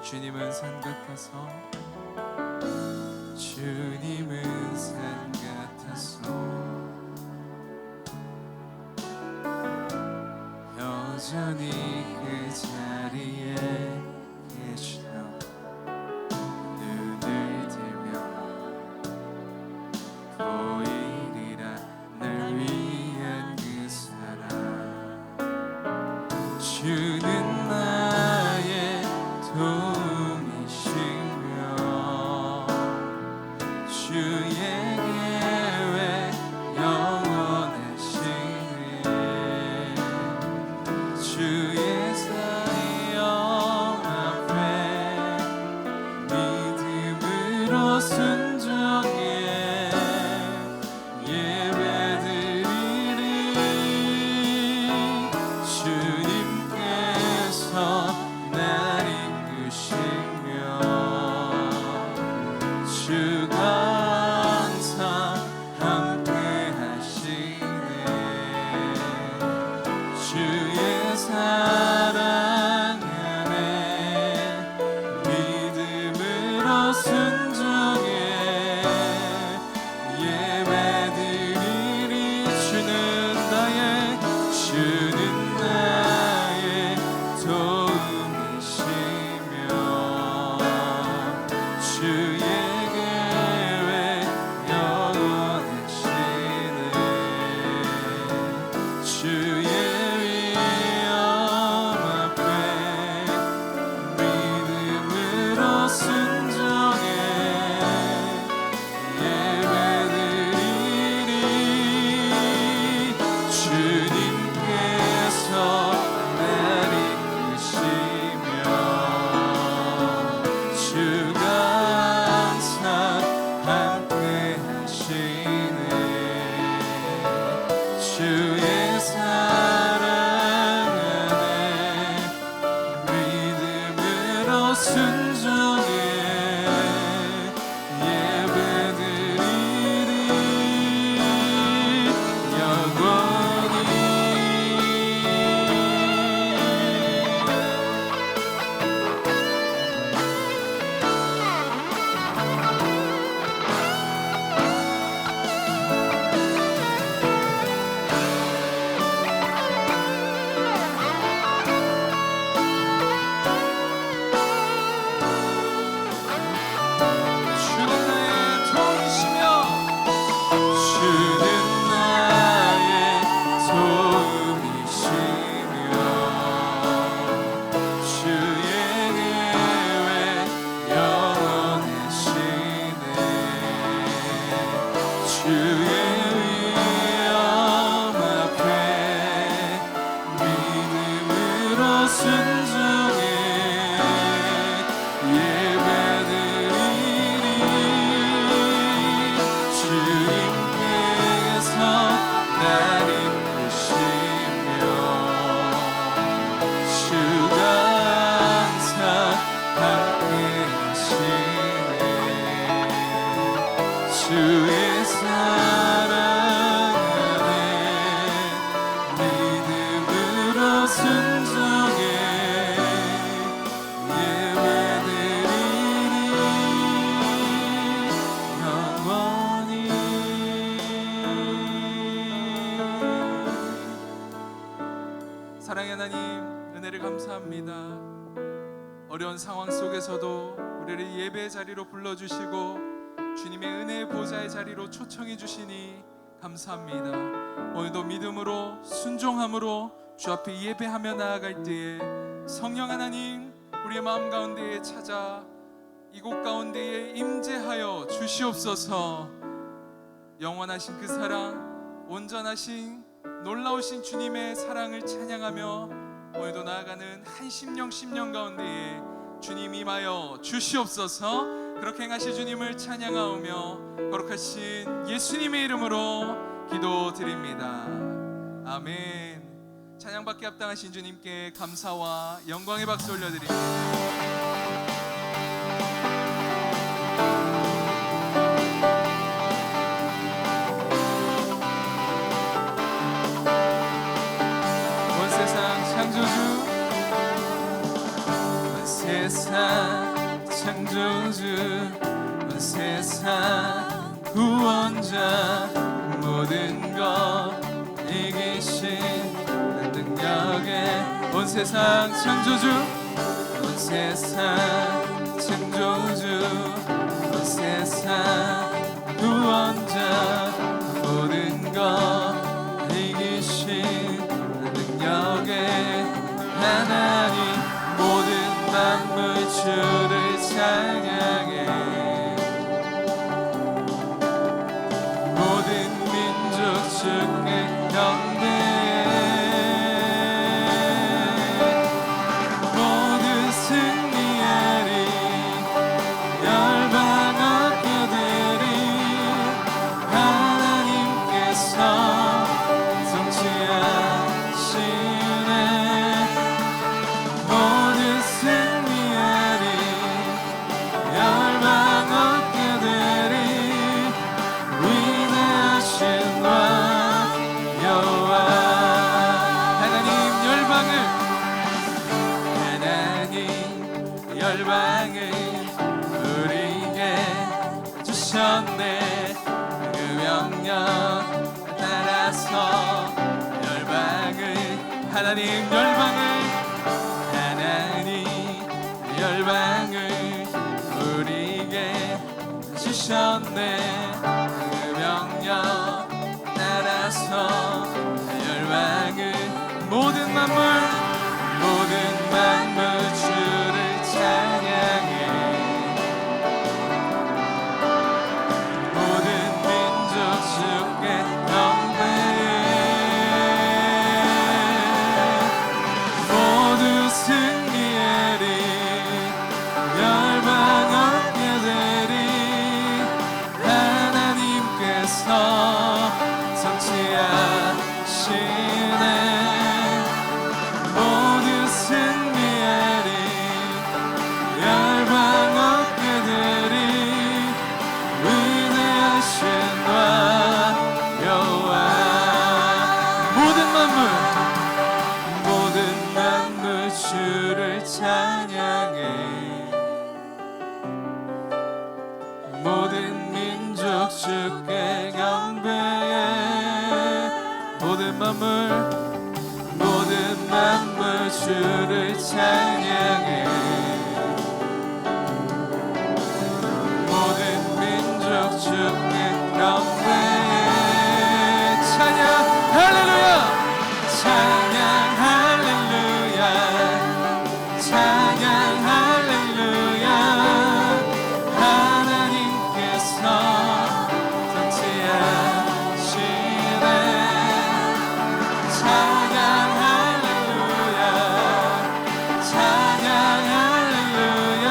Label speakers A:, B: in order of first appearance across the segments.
A: 주님은 산 같아서 주님은 산 같아서 여전히 그 자리에 계셔 눈을 들면 보이리라 날 위한 그 사랑 주는 나의 도움이시며 주의 계획 영원하시네 주의 사형 앞에 믿음으로 순종해 예배드리리 주님께서 날 이끄시며 주가 항상 함께 하시네 주의 사랑 안에 믿음으로 순종해 예배드리리 주는 나의 도움이시며 주의 계획 영원하시네 주의 위엄 앞에 믿음으로 순종해 예배드리리 주님께서 날 이끄시며 주가 항상 함께 하시네 주의 사랑 안에 믿음으로 순종해 예배드리리 영원히 주는 나의 도움이시며 주는 나의 도움이시며 주의 계획 영원하시네 주의 위엄 앞에 믿음으로 순종해 예배드리리 주님께서 날 이끄시며 주가 항상 함께 하시네 주의 사랑 안에 믿음으로 순종해 예배드리리 영원히 사랑의 하나님 은혜를 감사합니다 어려운 상황 속에서도 우리를 예배의 자리로 불러주시고 주님의 은혜의 보좌의 자리로 초청해 주시니 감사합니다 오늘도 믿음으로 순종함으로 주 앞에 예배하며 나아갈 때에 성령 하나님 우리의 마음 가운데에 찾아 이곳 가운데에 임재하여 주시옵소서 영원하신 그 사랑 온전하신 놀라우신 주님의 사랑을 찬양하며 오늘도 나아가는 한 심령 가운데에 주님 임하여 주시옵소서 그렇게 행하실 주님을 찬양하오며 거룩하신 예수님의 이름으로 기도드립니다 아멘 찬양받기 합당하신 주님께 감사와 영광의 박수 올려드립니다 온 세상 창조주 온 세상 창조주, 온 세상 구원자, 모든 것 이기신 능력에, 온 세상 창조주, 온 세상 창조주, 온 세상 구원자, 모든 것 이기신 능력에 하나님, 모든 만물 주를 찬양해. 모든 민족 주께 경배해. 모든 승리하리, 열방 어깨들이 하나님께서 성취하시네. 모든 승리하리, 열방 어깨들이 위대하신 왕 여호와. 하나님 열방을 우리에게 주셨네. 그 명령 따라서 열방을, 하나님 열방을 우리에게 주셨네. 그 명령 따라서 열방을, 모든 만물 주를 찬양해. 모든 민족 주께 경배해. 모두 승리하리, 열방 어깨들이 하나님께서 성취하시네. 모두 승리하리, 열방 어깨들이 위대하신 왕 여호와. 모든 만물 주를 찬양해. 모든 민족 주께 경배해. 모든 만물 주를 찬양해. 모든 민족 주께 경배해. 찬양 할렐루야, 찬양 할렐루야, 찬양 할렐루야. 하나님께서 성취하시네. 찬양 할렐루야, 찬양 할렐루야.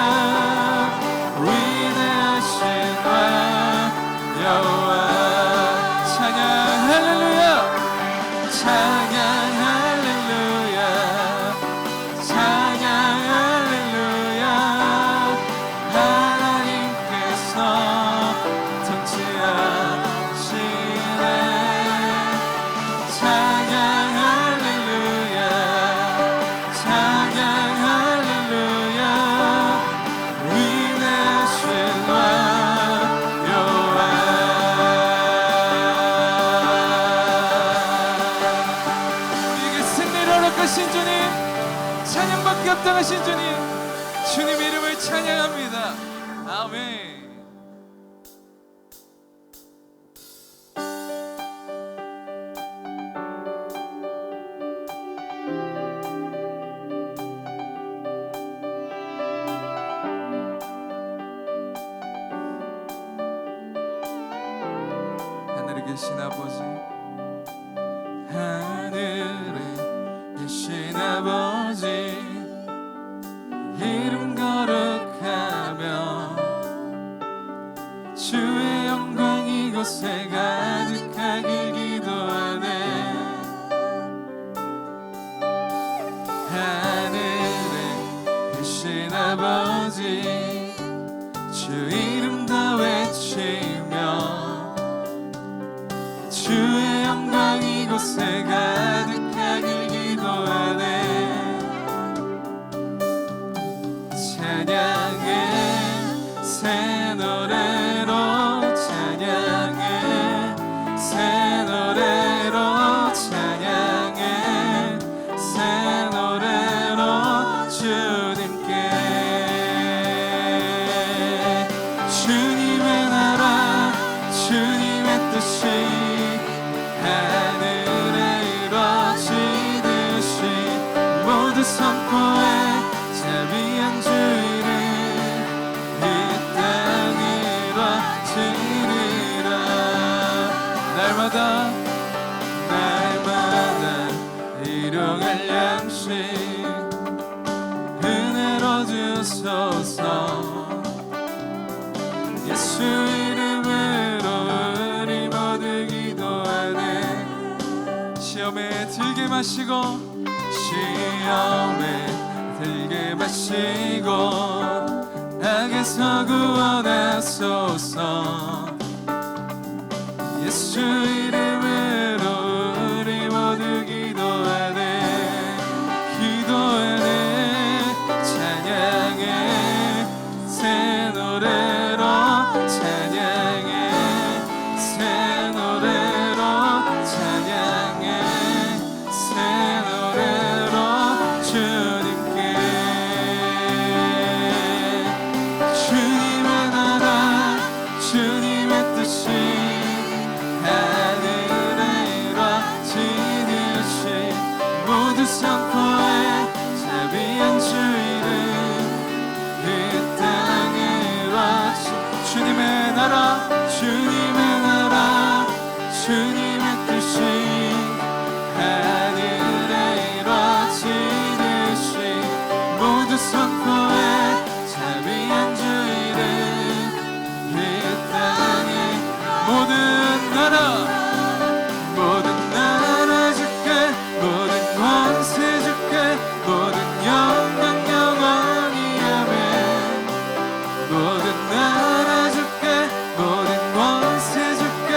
A: 위대하신 왕 여호와. 찬양 할렐루야, 찬양 할렐루야, 찬양 할렐루야. 하나님께서 성취하시네. 찬양 할렐루야, 찬양 할렐루야. 위대하신 왕 여호와. 우리에게 승리를 허락하신 주님, 찬양받기 합당하신 주님, 주님 이름을 찬양합니다. 아멘. 하늘에 계신 아버지, 하늘에 계신 아버지, 이름 거룩하며 주의 영광 이곳에 가득하길 기도하네. 하늘에 계신 아버지, 주 이름 다 외치며 주의 영광 이곳에 가득하길 기도하네. 찬양해 새 노래로 찬양해 새 노래로 찬양해 새 노래로 주님께 주님의 나라 주님의 뜻이 하늘에 이루어지듯이 모두 선포해 자비한 주 이름 이 땅에 이루어지리라 날마다 일용할 양식 은혜로 주소서 예수 이름으로 우리 모두 기도하네 시험에 들게 마시고 시험에 들게 마시고 악에서 구원하소서 예수 이름으로 우리 모두 기도하네 찬양해 새 노래로 찬양해 새 노래로 찬양해 새 노래로 주님께 주님의 나라 주님의 뜻이 하늘에 이루어지듯이 모두 선포해 자비한 주 이름 이 땅에 이루어지 주님의 나라 주님의 나라 주님의 뜻이 하늘에 이루어지듯이 모두 선포해 자비한 주 이름 이 땅에 모든 나라 주께 모든 권세 주께 모든 영광 영원히 아멘 모든 나라 주께 모든 권세 주께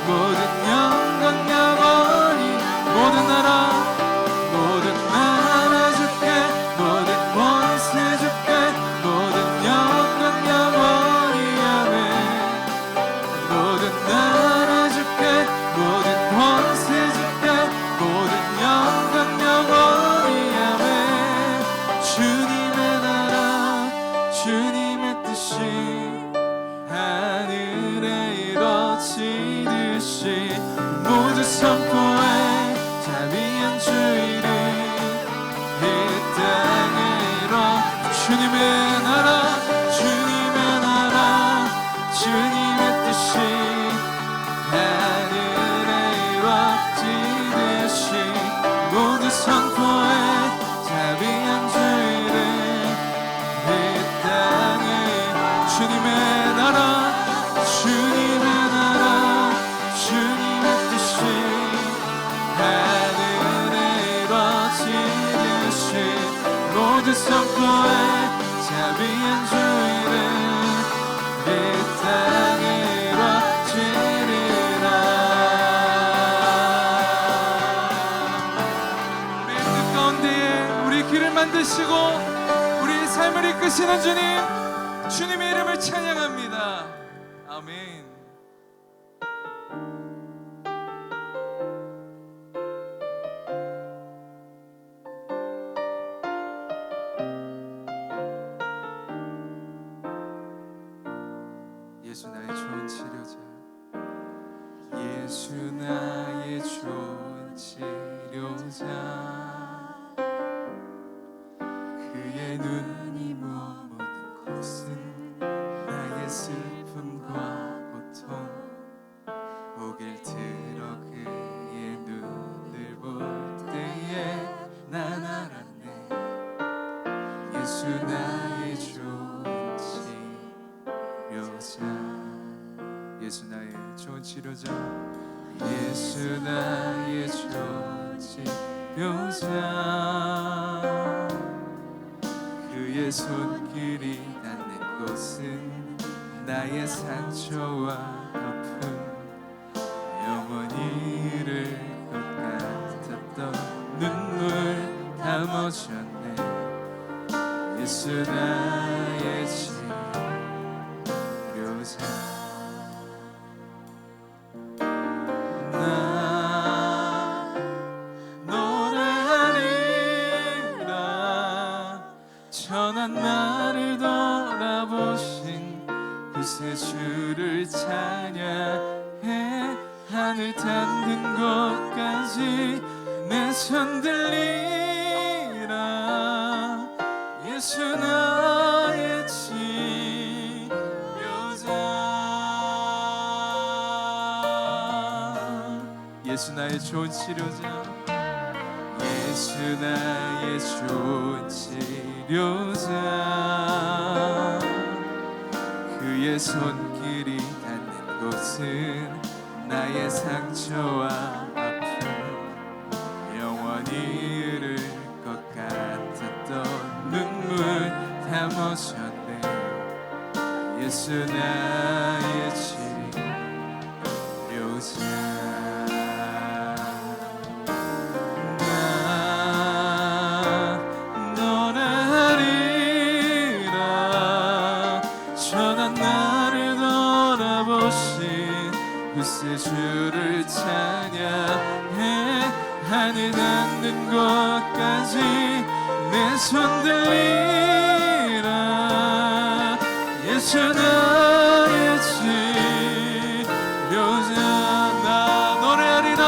A: 모든 영광 영원히 모든 나라 주께 모든 권세 주께 모든 영광 영원히 아멘 모든 나라 주께 모든 권세 주께 모든 영광 영원히 아멘 주님의 나라 주님의 뜻이 하늘에 이루어지듯이 모두 선포해 자비한 주 이름 이 땅에 이루어 주님의 나라 주님의 뜻이 하늘에 이루어지듯이 모두 선포해 자비한 주 이름 이 땅에 주님의 나라 주님의 뜻이 하늘에 이루어지듯이 모두 선포해 자비한 주 이름 이 땅에 이루어지리라 우리 뜻 가운데에 우리 길을 만드시고 우리 삶을 이끄시는 주님의 이름을 찬양합니다 아멘 예수 나의 좋은 치료자 예수 나의 좋은 치료자 그의 눈이 머무는 곳은 나의 슬픔과 고통 오길 들어 그의 눈을 볼 때에 난 알았네 예수 나의 좋은 치료자 예수 나의 좋은 치료자 예수 나의 좋은 치료자 그의 손길이 닿는 곳은 나의 상처와 아픔 영원히 잃을 것 같았던 눈물 다 멎었네 예수 예수 나의 치료자. 나 노래하리라. 천한 나를 돌아보신 그새 주를 찬양해. 하늘 닿는 곳까지 내 손 들리라. 예수 나의 치료자. 예수 나의 좋은 치료자. 예수 나의 좋은 치료자. 그의 손길이 닿는 곳은 나의 상처와 아픔 영원히 흐를 것 같았던 눈물 다 멈췄네. 예수 나의 치료자. 나 노래하리라. 천한 나를 돌아보신 그새 주를 찬양해. 하늘 닿는 곳까지 내 손 들리라. 예수 나의 치료자. 나 노래하리라.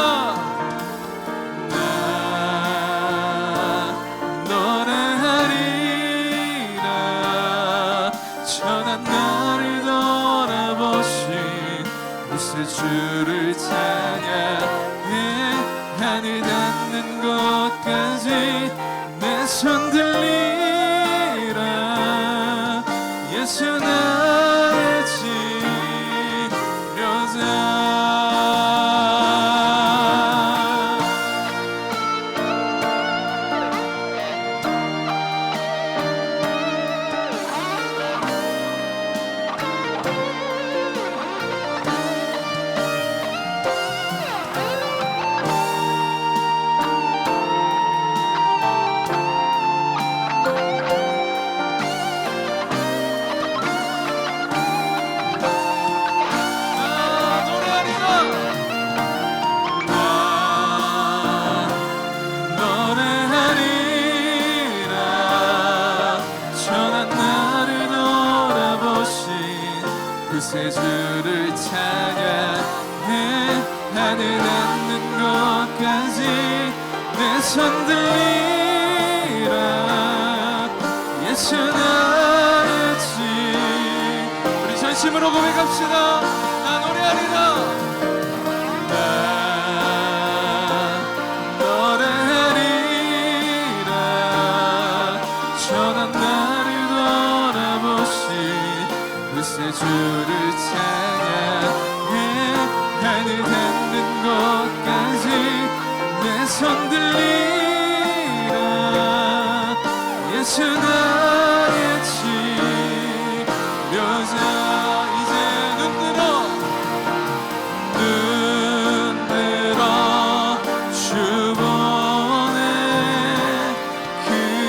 A: 나 노래하리라. 천한 나를 돌아보신 그새 주를 찬양해. 하늘 닿는 곳까지 내 손 들리라. 예수 나의 치료자. 그새 주를 찬양해. 하늘 닿는 곳까지 내 손 들리라. 예수 나의 치료자. 우리 전심으로 고백합시다. 나 노래하리라. 나 노래하리라. 천한 나를 돌아보신 그새 주를 찬양해. 하늘 닿는 곳까지 내 손 들리라. 예수 나의 치료자. 이제 눈 들어 주 보네. 그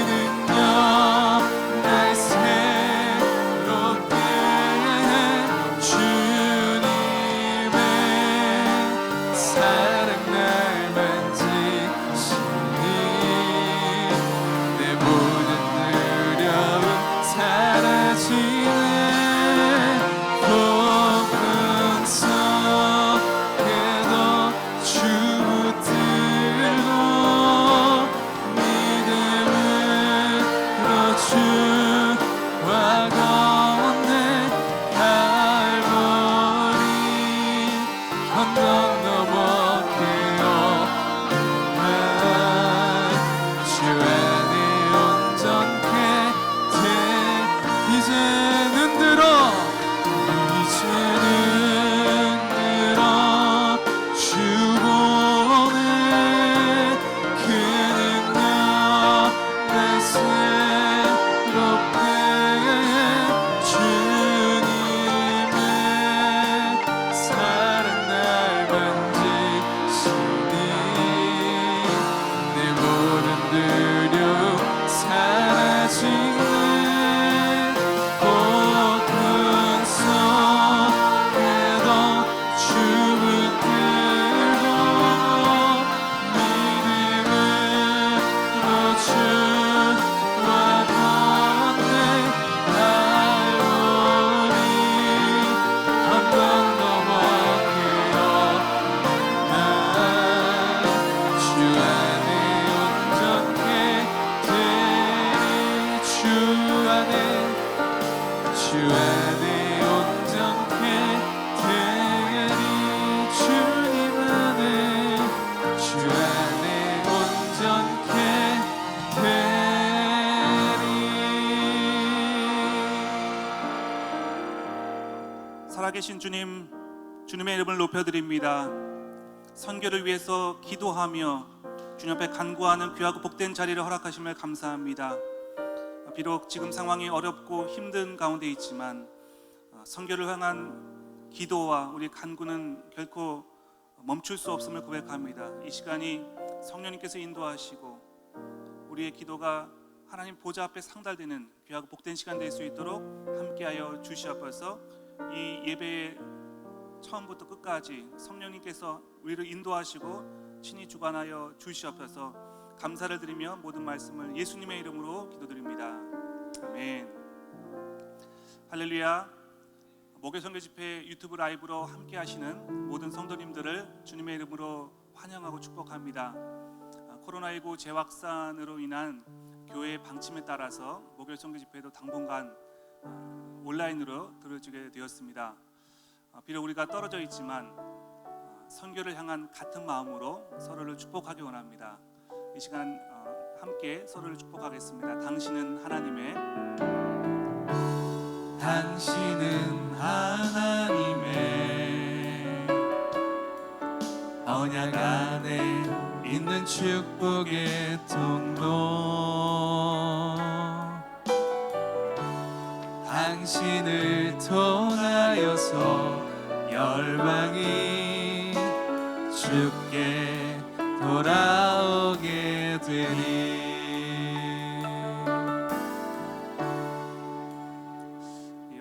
A: 능력 날 새롭게 주님의 사랑 날 만지시니 내 모든 두려움 사라지네. 폭풍 속에도 주 붙들고 믿음으로 주와 걷네. 갈보리 언덕 넘어 깨어나 주 안에 온전케 돼. 이제 눈 들어 주 보네. 그 능력 날 새롭게 주님의 사랑 날 만지시니 내 모든 두려움 사라지네. 주 안에 온전케 되리 주님 안에 주 안에 온전케 되리.
B: 살아계신 주님, 주님의 이름을 높여드립니다. 선교를 위해서 기도하며 주님 앞에 간구하는 귀하고 복된 자리를 허락하심을 감사합니다. 비록 지금 상황이 어렵고 힘든 가운데 있지만 선교를 향한 기도와 우리 간구는 결코 멈출 수 없음을 고백합니다. 이 시간이 성령님께서 인도하시고 우리의 기도가 하나님 보좌 앞에 상달되는 귀하고 복된 시간 될 수 있도록 함께하여 주시옵소서. 이 예배의 처음부터 끝까지 성령님께서 우리를 인도하시고 친히 주관하여 주시옵소서. 감사를 드리며 모든 말씀을 예수님의 이름으로 기도드립니다. 아멘. 할렐루야. 목요 선교 집회 유튜브 라이브로 함께 하시는 모든 성도님들을 주님의 이름으로 환영하고 축복합니다. 코로나19 재확산으로 인한 교회의 방침에 따라서 목요 선교 집회도 당분간 온라인으로 들어지게 되었습니다. 비록 우리가 떨어져 있지만 선교를 향한 같은 마음으로 서로를 축복하기 원합니다. 이 시간 함께 서로를 축복하겠습니다. 당신은 하나님의
A: 언약 안에 있는 축복의 통로 당신을 통하여서 열방이 주께 돌아오게 되리.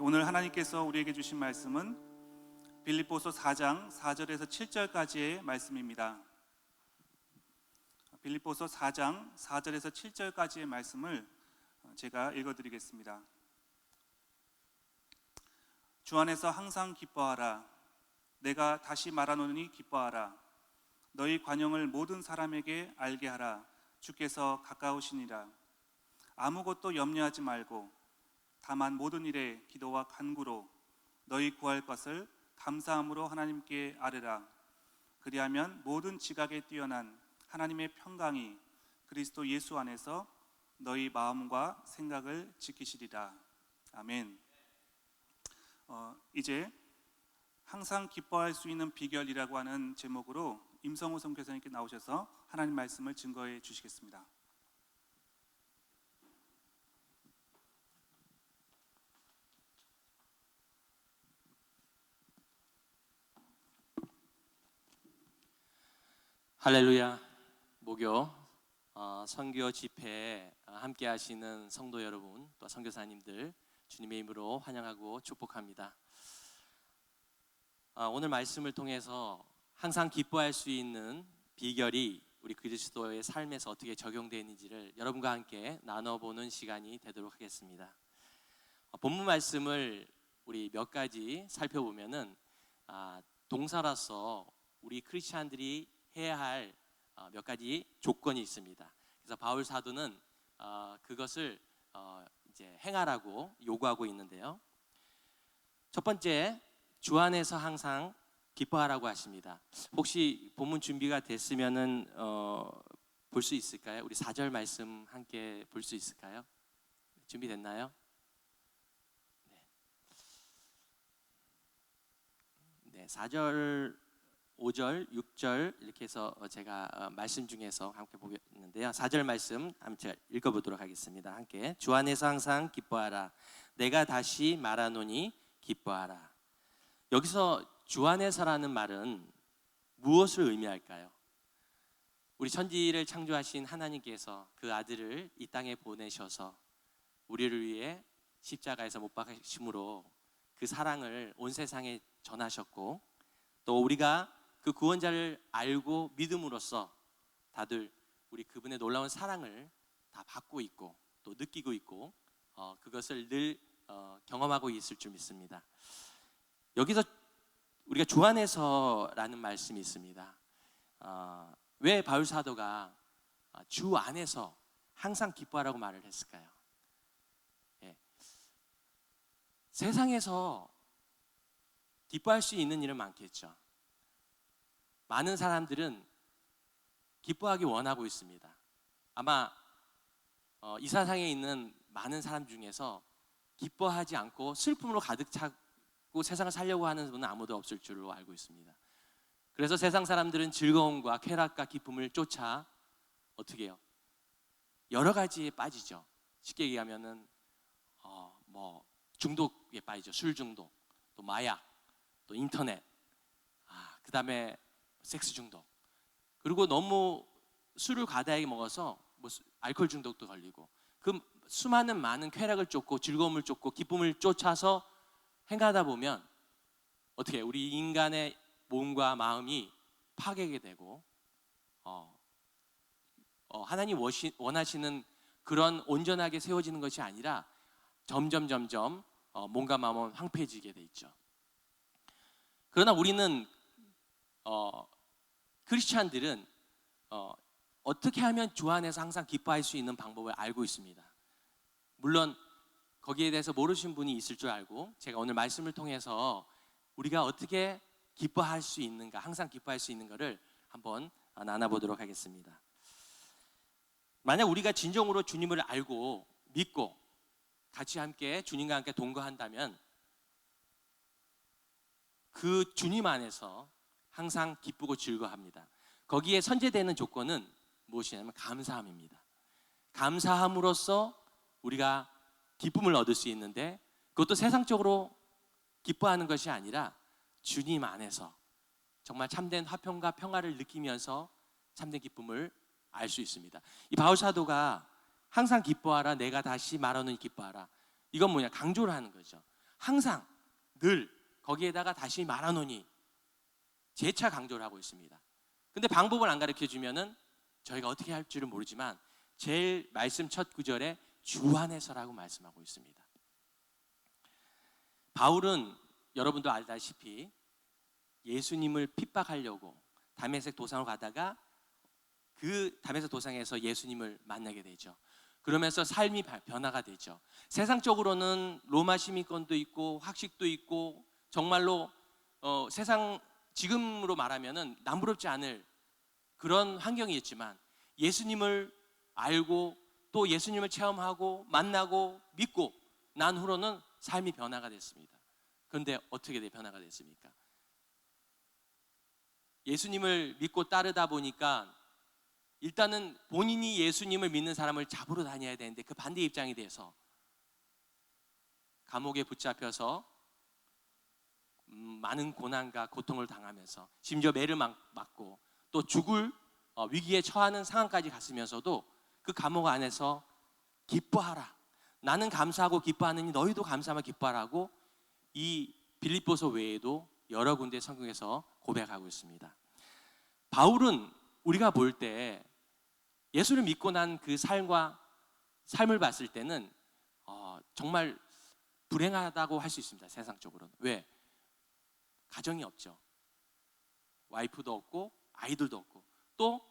B: 오늘 하나님께서 우리에게 주신 말씀은 빌립보서 4장 4절에서 7절까지의 말씀입니다. 빌립보서 4장 4절에서 7절까지의 말씀을 제가 읽어드리겠습니다. 주 안에서 항상 기뻐하라. 내가 다시 말하노니 기뻐하라. 너희 관용을 모든 사람에게 알게 하라. 주께서 가까우시니라. 아무것도 염려하지 말고 다만 모든 일에 기도와 간구로 너희 구할 것을 감사함으로 하나님께 아뢰라. 그리하면 모든 지각에 뛰어난 하나님의 평강이 그리스도 예수 안에서 너희 마음과 생각을 지키시리라. 아멘. 이제 항상 기뻐할 수 있는 비결이라고 하는 제목으로 임성호 선교사님께 나오셔서 하나님 말씀을 증거해 주시겠습니다.
C: 할렐루야. 목요 선교 집회에 함께 하시는 성도 여러분, 또 선교사님들 주님의 이름으로 환영하고 축복합니다. 오늘 말씀을 통해서 항상 기뻐할 수 있는 비결이 우리 그리스도의 삶에서 어떻게 적용되는지를 여러분과 함께 나눠보는 시간이 되도록 하겠습니다. 본문 말씀을 우리 몇 가지 살펴보면은 동사로서 우리 크리스찬들이 해야 할 몇 가지 조건이 있습니다. 그래서 바울 사도는 그것을 이제 행하라고 요구하고 있는데요. 첫 번째, 주 안에서 항상 기뻐하라고 하십니다. 혹시 본문 준비가 됐으면은 볼 수 있을까요? 우리 4절 말씀 함께 볼 수 있을까요? 준비됐나요? 네, 4절, 5절, 6절 이렇게 해서 제가 말씀 중에서 함께 보겠는데요. 4절 말씀 함께 읽어보도록 하겠습니다. 함께. 주 안에서 항상 기뻐하라. 내가 다시 말하노니 기뻐하라. 여기서 주 안에서라는 말은 무엇을 의미할까요? 우리 천지를 창조하신 하나님께서 그 아들을 이 땅에 보내셔서 우리를 위해 십자가에서 못 박으심으로 그 사랑을 온 세상에 전하셨고, 또 우리가 그 구원자를 알고 믿음으로써 다들 우리 그분의 놀라운 사랑을 다 받고 있고 또 느끼고 있고 그것을 늘 경험하고 있을 줄 믿습니다. 여기서 우리가 주 안에서라는 말씀이 있습니다. 왜 바울 사도가 주 안에서 항상 기뻐하라고 말을 했을까요? 세상에서 기뻐할 수 있는 일은 많겠죠. 많은 사람들은 기뻐하기 원하고 있습니다. 아마 이 세상에 있는 많은 사람 중에서 기뻐하지 않고 슬픔으로 가득 차고 세상을 살려고 하는 분은 아무도 없을 줄로 알고 있습니다. 그래서 세상 사람들은 즐거움과 쾌락과 기쁨을 쫓아 어떻게 해요? 여러 가지에 빠지죠. 쉽게 얘기하면은 뭐 중독에 빠지죠. 술 중독, 또 마약, 또 인터넷, 그다음에 섹스 중독. 그리고 너무 술을 과다하게 먹어서 뭐 알코올 중독도 걸리고, 그 수많은 많은 쾌락을 쫓고 즐거움을 쫓고 기쁨을 쫓아서 행하다 보면 어떻게 해요? 우리 인간의 몸과 마음이 파괴게 되고 하나님 원하시는 그런 온전하게 세워지는 것이 아니라 점점 몸과 마음은 황폐해지게 돼 있죠. 그러나 우리는 크리스찬들은 어떻게 하면 주 안에서 항상 기뻐할 수 있는 방법을 알고 있습니다. 물론 거기에 대해서 모르신 분이 있을 줄 알고 제가 오늘 말씀을 통해서 우리가 어떻게 기뻐할 수 있는가, 항상 기뻐할 수 있는 것을 한번 나눠보도록 하겠습니다. 만약 우리가 진정으로 주님을 알고 믿고 같이 함께 주님과 함께 동거한다면 그 주님 안에서 항상 기쁘고 즐거워합니다. 거기에 선제되는 조건은 무엇이냐면 감사함입니다. 감사함으로써 우리가 기쁨을 얻을 수 있는데, 그것도 세상적으로 기뻐하는 것이 아니라 주님 안에서 정말 참된 화평과 평화를 느끼면서 참된 기쁨을 알 수 있습니다. 이 바울 사도가 항상 기뻐하라, 내가 다시 말하노니 기뻐하라, 이건 뭐냐? 강조를 하는 거죠. 항상, 늘, 거기에다가 다시 말하노니 재차 강조를 하고 있습니다. 근데 방법을 안 가르쳐 주면은 저희가 어떻게 할 줄은 모르지만 제일 말씀 첫 구절에 주 안에서라고 말씀하고 있습니다. 바울은 여러분도 알다시피 예수님을 핍박하려고 다메섹 도상으로 가다가 그 다메섹 도상에서 예수님을 만나게 되죠. 그러면서 삶이 변화가 되죠. 세상적으로는 로마 시민권도 있고 학식도 있고 정말로 세상 지금으로 말하면은 남부럽지 않을 그런 환경이었지만 예수님을 알고 또 예수님을 체험하고 만나고 믿고 난 후로는 삶이 변화가 됐습니다. 그런데 어떻게 변화가 됐습니까? 예수님을 믿고 따르다 보니까 일단은 본인이 예수님을 믿는 사람을 잡으러 다녀야 되는데 그 반대 입장이 돼서 감옥에 붙잡혀서 많은 고난과 고통을 당하면서 심지어 매를 맞고 또 죽을 위기에 처하는 상황까지 갔으면서도 그 감옥 안에서 기뻐하라, 나는 감사하고 기뻐하느니 너희도 감사하며 기뻐하라고 이 빌립보서 외에도 여러 군데 성경에서 고백하고 있습니다. 바울은 우리가 볼 때 예수를 믿고 난 그 삶을 봤을 때는 정말 불행하다고 할 수 있습니다. 세상적으로는. 왜? 가정이 없죠. 와이프도 없고 아이들도 없고 또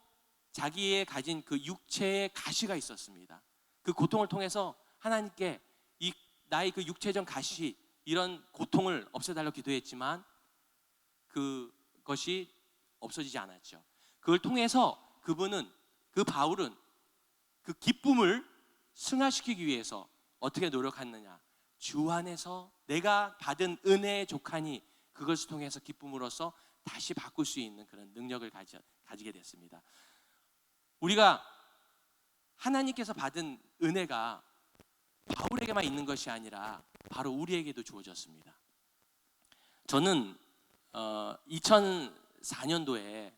C: 자기의 가진 그 육체의 가시가 있었습니다. 그 고통을 통해서 하나님께 나의 그 육체적 가시, 이런 고통을 없애달라고 기도했지만 그것이 없어지지 않았죠. 그걸 통해서 그 바울은 그 기쁨을 승화시키기 위해서 어떻게 노력했느냐? 주 안에서 내가 받은 은혜의 족하니 그것을 통해서 기쁨으로써 다시 바꿀 수 있는 그런 능력을 가지게 됐습니다. 우리가 하나님께서 받은 은혜가 바울에게만 있는 것이 아니라 바로 우리에게도 주어졌습니다. 저는 2004년도에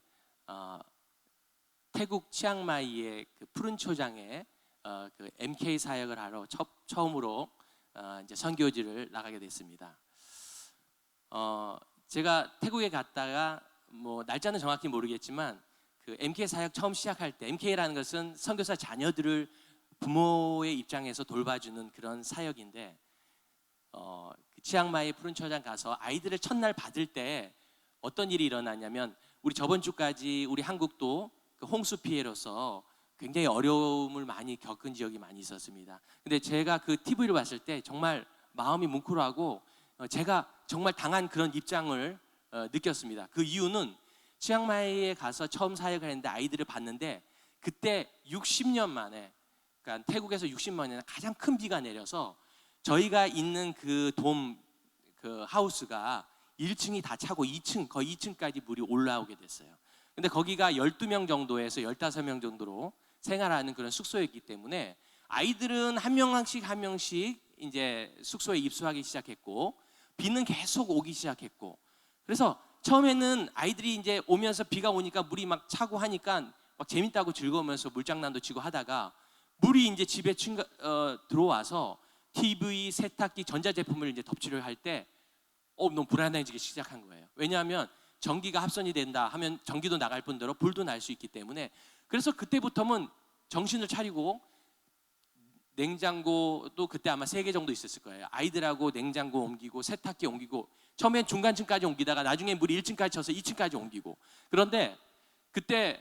C: 태국 치앙마이의 그 푸른 초장에 그 MK 사역을 하러 처음으로 이제 선교지를 나가게 됐습니다. 제가 태국에 갔다가 뭐 날짜는 정확히 모르겠지만 그 MK 사역 처음 시작할 때, MK라는 것은 선교사 자녀들을 부모의 입장에서 돌봐주는 그런 사역인데 그 치앙마이 푸른 초장 가서 아이들을 첫날 받을 때 어떤 일이 일어나냐면, 우리 저번 주까지 우리 한국도 그 홍수 피해로서 굉장히 어려움을 많이 겪은 지역이 많이 있었습니다. 근데 제가 그 TV를 봤을 때 정말 마음이 뭉클하고 제가 정말 당한 그런 입장을 느꼈습니다. 그 이유는 치앙마이에 가서 처음 사역을 했는데 아이들을 봤는데 그때 60년 만에, 그러니까 태국에서 60년 만에 가장 큰 비가 내려서 저희가 있는 그 그 하우스가 1층이 다 차고 2층, 거의 2층까지 물이 올라오게 됐어요. 근데 거기가 12명 정도에서 15명 정도로 생활하는 그런 숙소였기 때문에 아이들은 한 명씩 이제 숙소에 입소하기 시작했고 비는 계속 오기 시작했고, 그래서 처음에는 아이들이 이제 오면서 비가 오니까 물이 막 차고 하니까 막 재밌다고 즐거우면서 물장난도 치고 하다가 물이 이제 집에 들어와서 TV, 세탁기, 전자제품을 이제 덮치를 할 때 너무 불안해지기 시작한 거예요. 왜냐하면 전기가 합선이 된다 하면 전기도 나갈 뿐더러 불도 날 수 있기 때문에. 그래서 그때부터는 정신을 차리고 냉장고도 그때 아마 3개 정도 있었을 거예요. 아이들하고 냉장고 옮기고 세탁기 옮기고, 처음엔 중간층까지 옮기다가 나중에 물이 1층까지 쳐서 2층까지 옮기고. 그런데 그때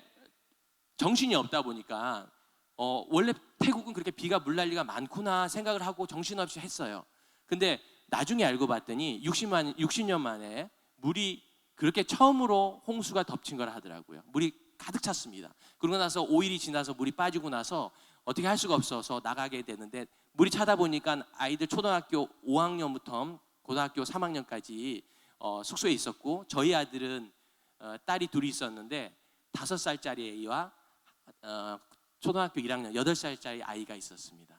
C: 정신이 없다 보니까 원래 태국은 그렇게 비가 물난리가 많구나 생각을 하고 정신없이 했어요. 근데 나중에 알고 봤더니 60년 만에 물이 그렇게 처음으로 홍수가 덮친 걸 하더라고요. 물이 가득 찼습니다. 그러고 나서 5일이 지나서 물이 빠지고 나서 어떻게 할 수가 없어서 나가게 되는데, 물이 차다 보니까 아이들 초등학교 5학년부터 고등학교 3학년까지 숙소에 있었고, 저희 아들은 딸이 둘이 있었는데 5살짜리 아이와 초등학교 1학년 8살짜리 아이가 있었습니다.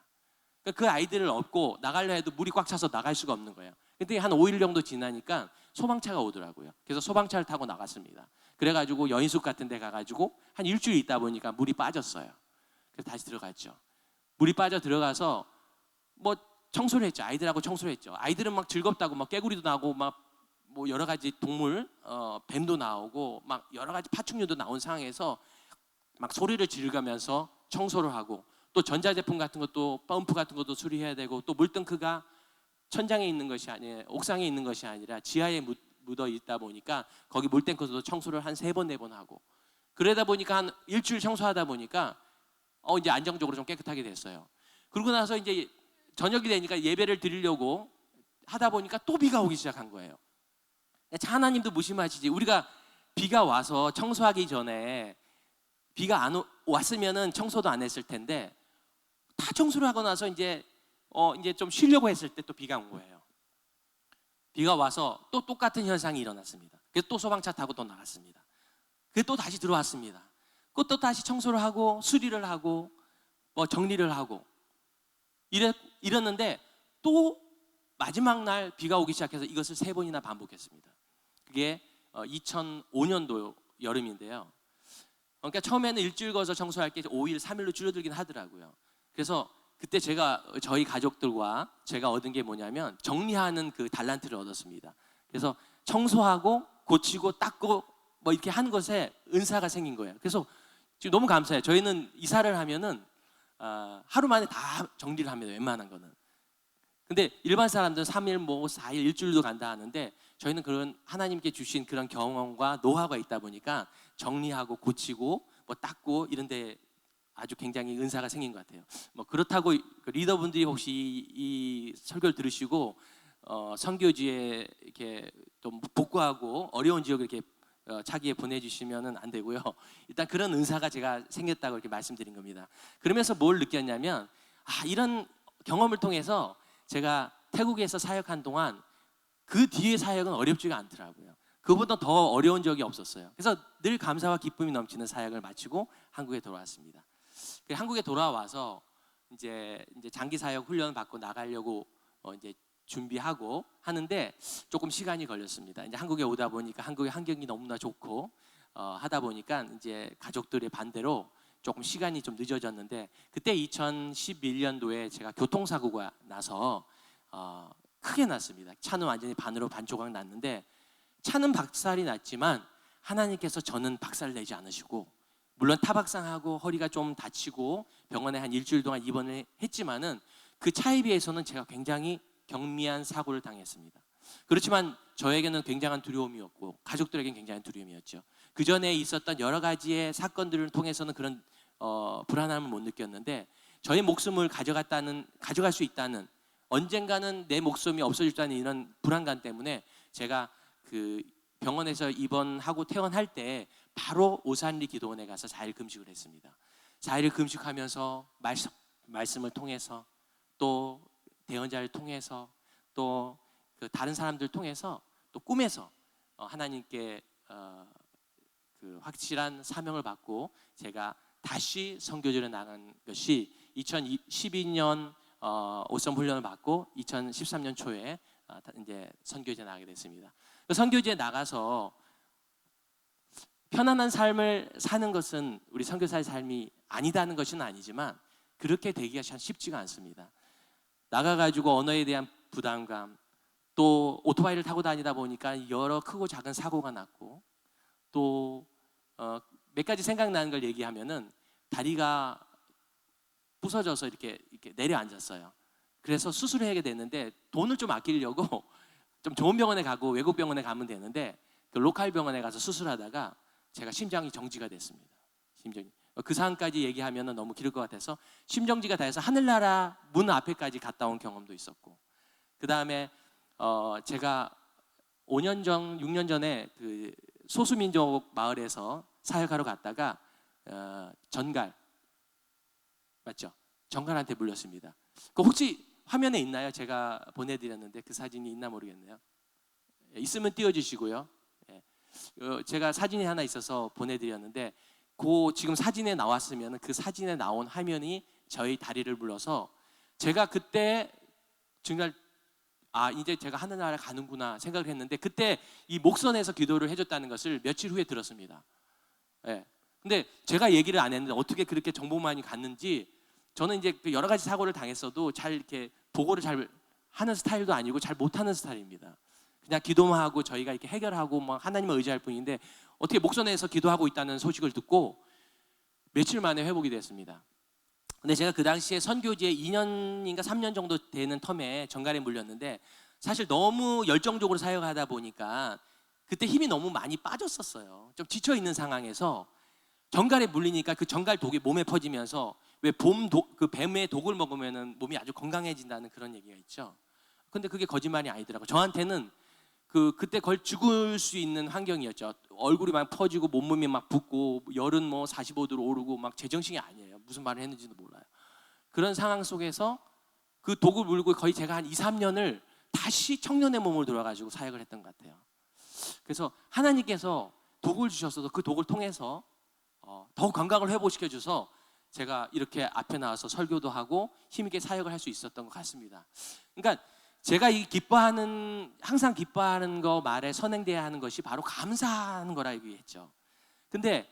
C: 그 아이들을 업고 나가려 해도 물이 꽉 차서 나갈 수가 없는 거예요. 근데 한 5일 정도 지나니까 소방차가 오더라고요. 그래서 소방차를 타고 나갔습니다. 그래가지고 여인숙 같은 데 가가지고 한 일주일 있다 보니까 물이 빠졌어요. 그래서 다시 들어갔죠. 물이 빠져 들어가서 뭐 청소를 했죠. 아이들하고 청소를 했죠. 아이들은 막 즐겁다고 막 깨구리도 나고 막 뭐 여러 가지 동물, 뱀도 나오고 막 여러 가지 파충류도 나온 상황에서 막 소리를 지르면서 청소를 하고, 또 전자제품 같은 것도 펌프 같은 것도 수리해야 되고, 또 물탱크가 천장에 있는 것이 아니라 옥상에 있는 것이 아니라 지하에 묻어 있다 보니까 거기 물탱크도 청소를 한 3번 4번 하고, 그러다 보니까 한 일주일 청소하다 보니까 이제 안정적으로 좀 깨끗하게 됐어요. 그러고 나서 이제 저녁이 되니까 예배를 드리려고 하다 보니까 또 비가 오기 시작한 거예요. 하나님도 무심하시지. 우리가 비가 와서 청소하기 전에 비가 안 왔으면은 청소도 안 했을 텐데, 다 청소를 하고 나서 이제 좀 쉬려고 했을 때 또 비가 온 거예요. 비가 와서 또 똑같은 현상이 일어났습니다. 그래서 또 소방차 타고 또 나갔습니다. 그래서 또 다시 들어왔습니다. 또 다시 청소를 하고 수리를 하고 뭐 정리를 하고 이랬는데, 또 마지막 날 비가 오기 시작해서 이것을 3번이나 반복했습니다. 그게 2005년도 여름인데요. 그러니까 처음에는 일주일 거서 청소할 게 5일, 3일로 줄어들긴 하더라고요. 그래서 그때 저희 가족들과 제가 얻은 게 뭐냐면 정리하는 그 달란트를 얻었습니다. 그래서 청소하고 고치고 닦고 뭐 이렇게 하는 것에 은사가 생긴 거예요. 그래서 지금 너무 감사해요. 저희는 이사를 하면은 하루 만에 다 정리를 합니다. 웬만한 거는. 근데 일반 사람들은 3일, 뭐 4일, 일주일도 간다 하는데, 저희는 그런 하나님께 주신 그런 경험과 노하우가 있다 보니까 정리하고 고치고 뭐 닦고 이런데 아주 굉장히 은사가 생긴 것 같아요. 뭐 그렇다고 리더분들이 혹시 이 설교를 들으시고 선교지에 이렇게 좀 복구하고 어려운 지역을 이렇게 차기에 보내주시면은 안 되고요. 일단 그런 은사가 제가 생겼다고 이렇게 말씀드린 겁니다. 그러면서 뭘 느꼈냐면, 이런 경험을 통해서 제가 태국에서 사역한 동안 그 뒤에 사역은 어렵지가 않더라고요. 그보다 더 어려운 적이 없었어요. 그래서 늘 감사와 기쁨이 넘치는 사역을 마치고 한국에 돌아왔습니다. 한국에 돌아와서 이제 장기 사역 훈련 받고 나가려고 이제 준비하고 하는데 조금 시간이 걸렸습니다. 이제 한국에 오다 보니까 한국의 환경이 너무나 좋고 하다 보니까 이제 가족들의 반대로 조금 시간이 좀 늦어졌는데, 그때 2011년도에 제가 교통사고가 나서 크게 났습니다. 차는 완전히 반으로 반조각 났는데, 차는 박살이 났지만 하나님께서 저는 박살 내지 않으시고, 물론 타박상하고 허리가 좀 다치고 병원에 한 일주일 동안 입원을 했지만은 그 차에 비해서는 제가 굉장히 경미한 사고를 당했습니다. 그렇지만 저에게는 굉장한 두려움이었고 가족들에게는 굉장한 두려움이었죠. 그 전에 있었던 여러 가지의 사건들을 통해서는 그런 불안함을 못 느꼈는데, 저의 목숨을 가져갈 수 있다는 언젠가는 내 목숨이 없어질다는 이런 불안감 때문에 제가 그 병원에서 입원하고 퇴원할 때 바로 오산리 기도원에 가서 4일 금식을 했습니다. 4일 금식하면서 말씀을 통해서 또 대언자를 통해서 또 그 다른 사람들 통해서 또 꿈에서 하나님께 그 확실한 사명을 받고 제가 다시 선교지로 나간 것이 2012년 오선 훈련을 받고 2013년 초에 이제 선교지에 나가게 됐습니다. 선교지에 나가서 편안한 삶을 사는 것은 우리 선교사의 삶이 아니다는 것은 아니지만 그렇게 되기가 참 쉽지가 않습니다. 나가가지고 언어에 대한 부담감, 또 오토바이를 타고 다니다 보니까 여러 크고 작은 사고가 났고 또 몇 가지 생각나는 걸 얘기하면은 다리가 부서져서 이렇게 내려앉았어요. 그래서 수술을 하게 됐는데 돈을 좀 아끼려고 좀 좋은 병원에 가고 외국 병원에 가면 되는데 그 로컬 병원에 가서 수술하다가 제가 심장이 정지가 됐습니다. 심장이. 그 상황까지 얘기하면 너무 길을 것 같아서 심정지가 다 해서 하늘나라 문 앞에까지 갔다 온 경험도 있었고 그 다음에 제가 5년 전, 6년 전에 그 소수민족 마을에서 사역하러 갔다가 전갈 맞죠? 전갈한테 물렸습니다. 그 혹시 화면에 있나요? 제가 보내드렸는데 그 사진이 있나 모르겠네요. 있으면 띄워주시고요. 제가 사진이 하나 있어서 보내드렸는데 그 지금 사진에 나왔으면 그 사진에 나온 화면이 저희 다리를 불러서 제가 그때 정말 이제 제가 하늘나라 가는구나 생각을 했는데 그때 이 목선에서 기도를 해줬다는 것을 며칠 후에 들었습니다. 근데 제가 얘기를 안 했는데 어떻게 그렇게 정보만이 갔는지 저는 이제 여러 가지 사고를 당했어도 잘 이렇게 보고를 잘 하는 스타일도 아니고 잘 못하는 스타일입니다. 그냥 기도만 하고 저희가 이렇게 해결하고 뭐 하나님을 의지할 뿐인데 어떻게 목선에서 기도하고 있다는 소식을 듣고 며칠 만에 회복이 됐습니다. 근데 제가 그 당시에 선교지에 2년인가 3년 정도 되는 텀에 전갈에 물렸는데 사실 너무 열정적으로 사역하다 보니까 그때 힘이 너무 많이 빠졌었어요. 좀 지쳐 있는 상황에서 전갈에 물리니까 그 전갈 독이 몸에 퍼지면서 왜 그 뱀의 독을 먹으면은 몸이 아주 건강해진다는 그런 얘기가 있죠. 근데 그게 거짓말이 아니더라고요. 저한테는 그때 거의 죽을 수 있는 환경이었죠. 얼굴이 막 퍼지고 몸이 막 붓고 열은 뭐 45도로 오르고 막 제정신이 아니에요. 무슨 말을 했는지도 몰라요. 그런 상황 속에서 그 독을 물고 거의 제가 한 2, 3년을 다시 청년의 몸으로 돌아가지고 사역을 했던 것 같아요. 그래서 하나님께서 독을 주셨어도 그 독을 통해서 더 건강을 회복시켜 줘서 제가 이렇게 앞에 나와서 설교도 하고 힘있게 사역을 할 수 있었던 것 같습니다. 그러니까 제가 항상 기뻐하는 거 말에 선행돼야 하는 것이 바로 감사하는 거라 얘기했죠. 근데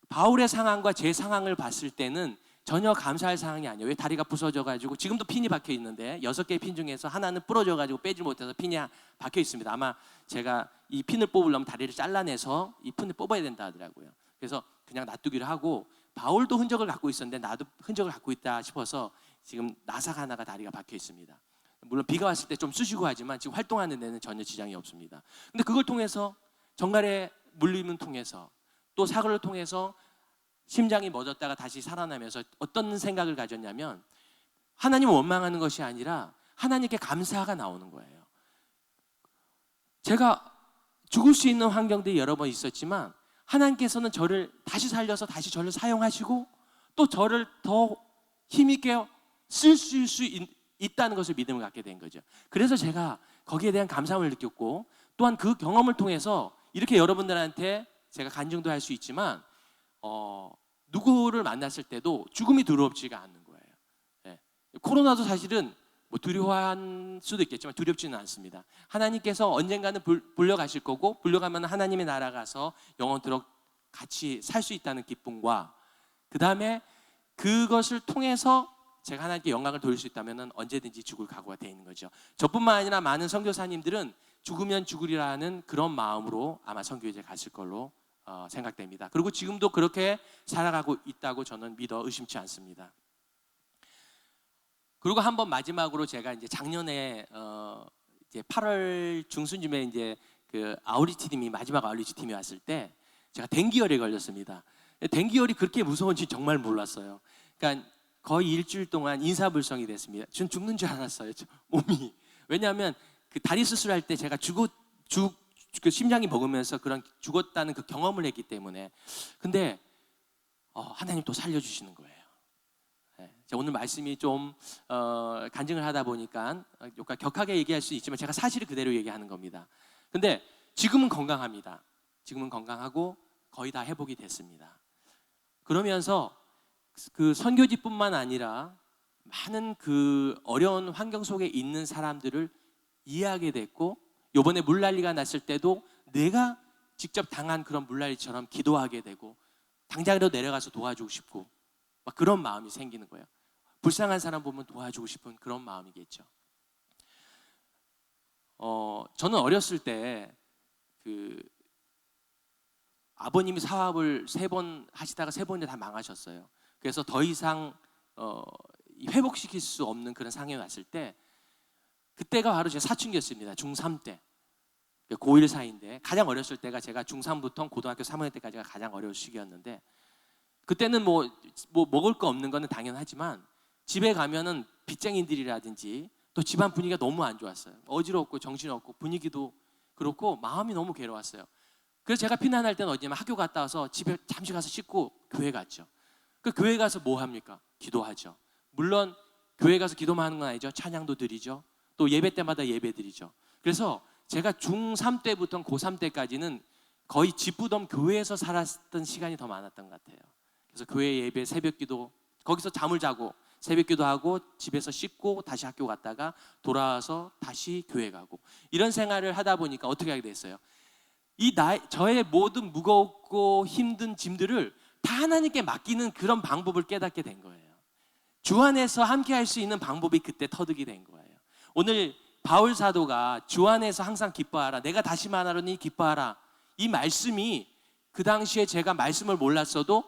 C: 바울의 상황과 제 상황을 봤을 때는 전혀 감사할 상황이 아니에요. 왜 다리가 부서져가지고 지금도 핀이 박혀 있는데 6개의 핀 중에서 하나는 부러져가지고 빼지 못해서 핀이 박혀 있습니다. 아마 제가 이 핀을 뽑으려면 다리를 잘라내서 이 핀을 뽑아야 된다 하더라고요. 그래서 그냥 놔두기를 하고 바울도 흔적을 갖고 있었는데 나도 흔적을 갖고 있다 싶어서 지금 나사가 하나가 다리가 박혀 있습니다. 물론 비가 왔을 때 좀 쑤시고 하지만 지금 활동하는 데는 전혀 지장이 없습니다. 근데 그걸 통해서 전갈에 물림을 통해서 또 사고를 통해서 심장이 멎었다가 다시 살아나면서 어떤 생각을 가졌냐면 하나님을 원망하는 것이 아니라 하나님께 감사가 나오는 거예요. 제가 죽을 수 있는 환경들이 여러 번 있었지만 하나님께서는 저를 다시 살려서 다시 저를 사용하시고 또 저를 더 힘있게 쓸 수 있다는 것을 믿음을 갖게 된 거죠. 그래서 제가 거기에 대한 감사함을 느꼈고 또한 그 경험을 통해서 이렇게 여러분들한테 제가 간증도 할 수 있지만 누구를 만났을 때도 죽음이 두렵지가 않는 거예요. 코로나도 사실은 뭐 두려워할 수도 있겠지만 두렵지는 않습니다. 하나님께서 언젠가는 불려가실 거고 불려가면 하나님의 나라 가서 영원토록 같이 살 수 있다는 기쁨과 그 다음에 그것을 통해서 제가 하나님께 영광을 돌릴 수 있다면 언제든지 죽을 각오가 되어 있는 거죠. 저뿐만 아니라 많은 선교사님들은 죽으면 죽으리라는 그런 마음으로 아마 선교지에 갔을 걸로 생각됩니다. 그리고 지금도 그렇게 살아가고 있다고 저는 믿어 의심치 않습니다. 그리고 한번 마지막으로 제가 이제 작년에 이제 8월 중순쯤에 이제 그 아우리치 팀이 마지막 아우리치 팀이 왔을 때 제가 댕기열에 걸렸습니다. 댕기열이 그렇게 무서운지 정말 몰랐어요. 그러니까 거의 일주일 동안 인사불성이 됐습니다. 전 죽는 줄 알았어요, 몸이. 왜냐하면 그 다리 수술할 때 제가 그 심장이 먹으면서 그런 죽었다는 그 경험을 했기 때문에. 근데 하나님 또 살려주시는 거예요. 네, 제가 오늘 말씀이 좀 간증을 하다 보니까 격하게 얘기할 수 있지만 제가 사실을 그대로 얘기하는 겁니다. 근데 지금은 건강합니다. 지금은 건강하고 거의 다 회복이 됐습니다. 그러면서 그 선교지뿐만 아니라 많은 그 어려운 환경 속에 있는 사람들을 이해하게 됐고, 이번에 물난리가 났을 때도 내가 직접 당한 그런 물난리처럼 기도하게 되고 당장이라도 내려가서 도와주고 싶고 막 그런 마음이 생기는 거예요. 불쌍한 사람 보면 도와주고 싶은 그런 마음이겠죠. 저는 어렸을 때 그 아버님이 사업을 3번 하시다가 3번째 다 망하셨어요. 그래서 더 이상 회복시킬 수 없는 그런 상황에 왔을 때, 그때가 바로 제 사춘기였습니다. 중3 때. 고1 사이인데 가장 어렸을 때가 제가 중3부터 고등학교 3학년 때까지가 가장 어려운 시기였는데, 그때는 뭐 먹을 거 없는 거는 당연하지만 집에 가면은 빚쟁이들이라든지 또 집안 분위기가 너무 안 좋았어요. 어지럽고 정신없고 분위기도 그렇고 마음이 너무 괴로웠어요. 그래서 제가 피난할 때는 어디냐면 학교 갔다 와서 집에 잠시 가서 씻고 교회 갔죠. 그 교회 가서 뭐 합니까? 기도하죠. 물론 교회 가서 기도만 하는 건 아니죠. 찬양도 드리죠. 또 예배 때마다 예배 드리죠. 그래서 제가 중3 때부터 고3 때까지는 거의 집부덤 교회에서 살았던 시간이 더 많았던 것 같아요. 그래서 교회 예배, 새벽 기도, 거기서 잠을 자고 새벽 기도하고 집에서 씻고 다시 학교 갔다가 돌아와서 다시 교회 가고, 이런 생활을 하다 보니까 어떻게 하게 됐어요? 저의 모든 무겁고 힘든 짐들을 다 하나님께 맡기는 그런 방법을 깨닫게 된 거예요. 주 안에서 함께 할 수 있는 방법이 그때 터득이 된 거예요. 오늘 바울 사도가 주 안에서 항상 기뻐하라, 내가 다시 말하노니 기뻐하라, 이 말씀이 그 당시에 제가 말씀을 몰랐어도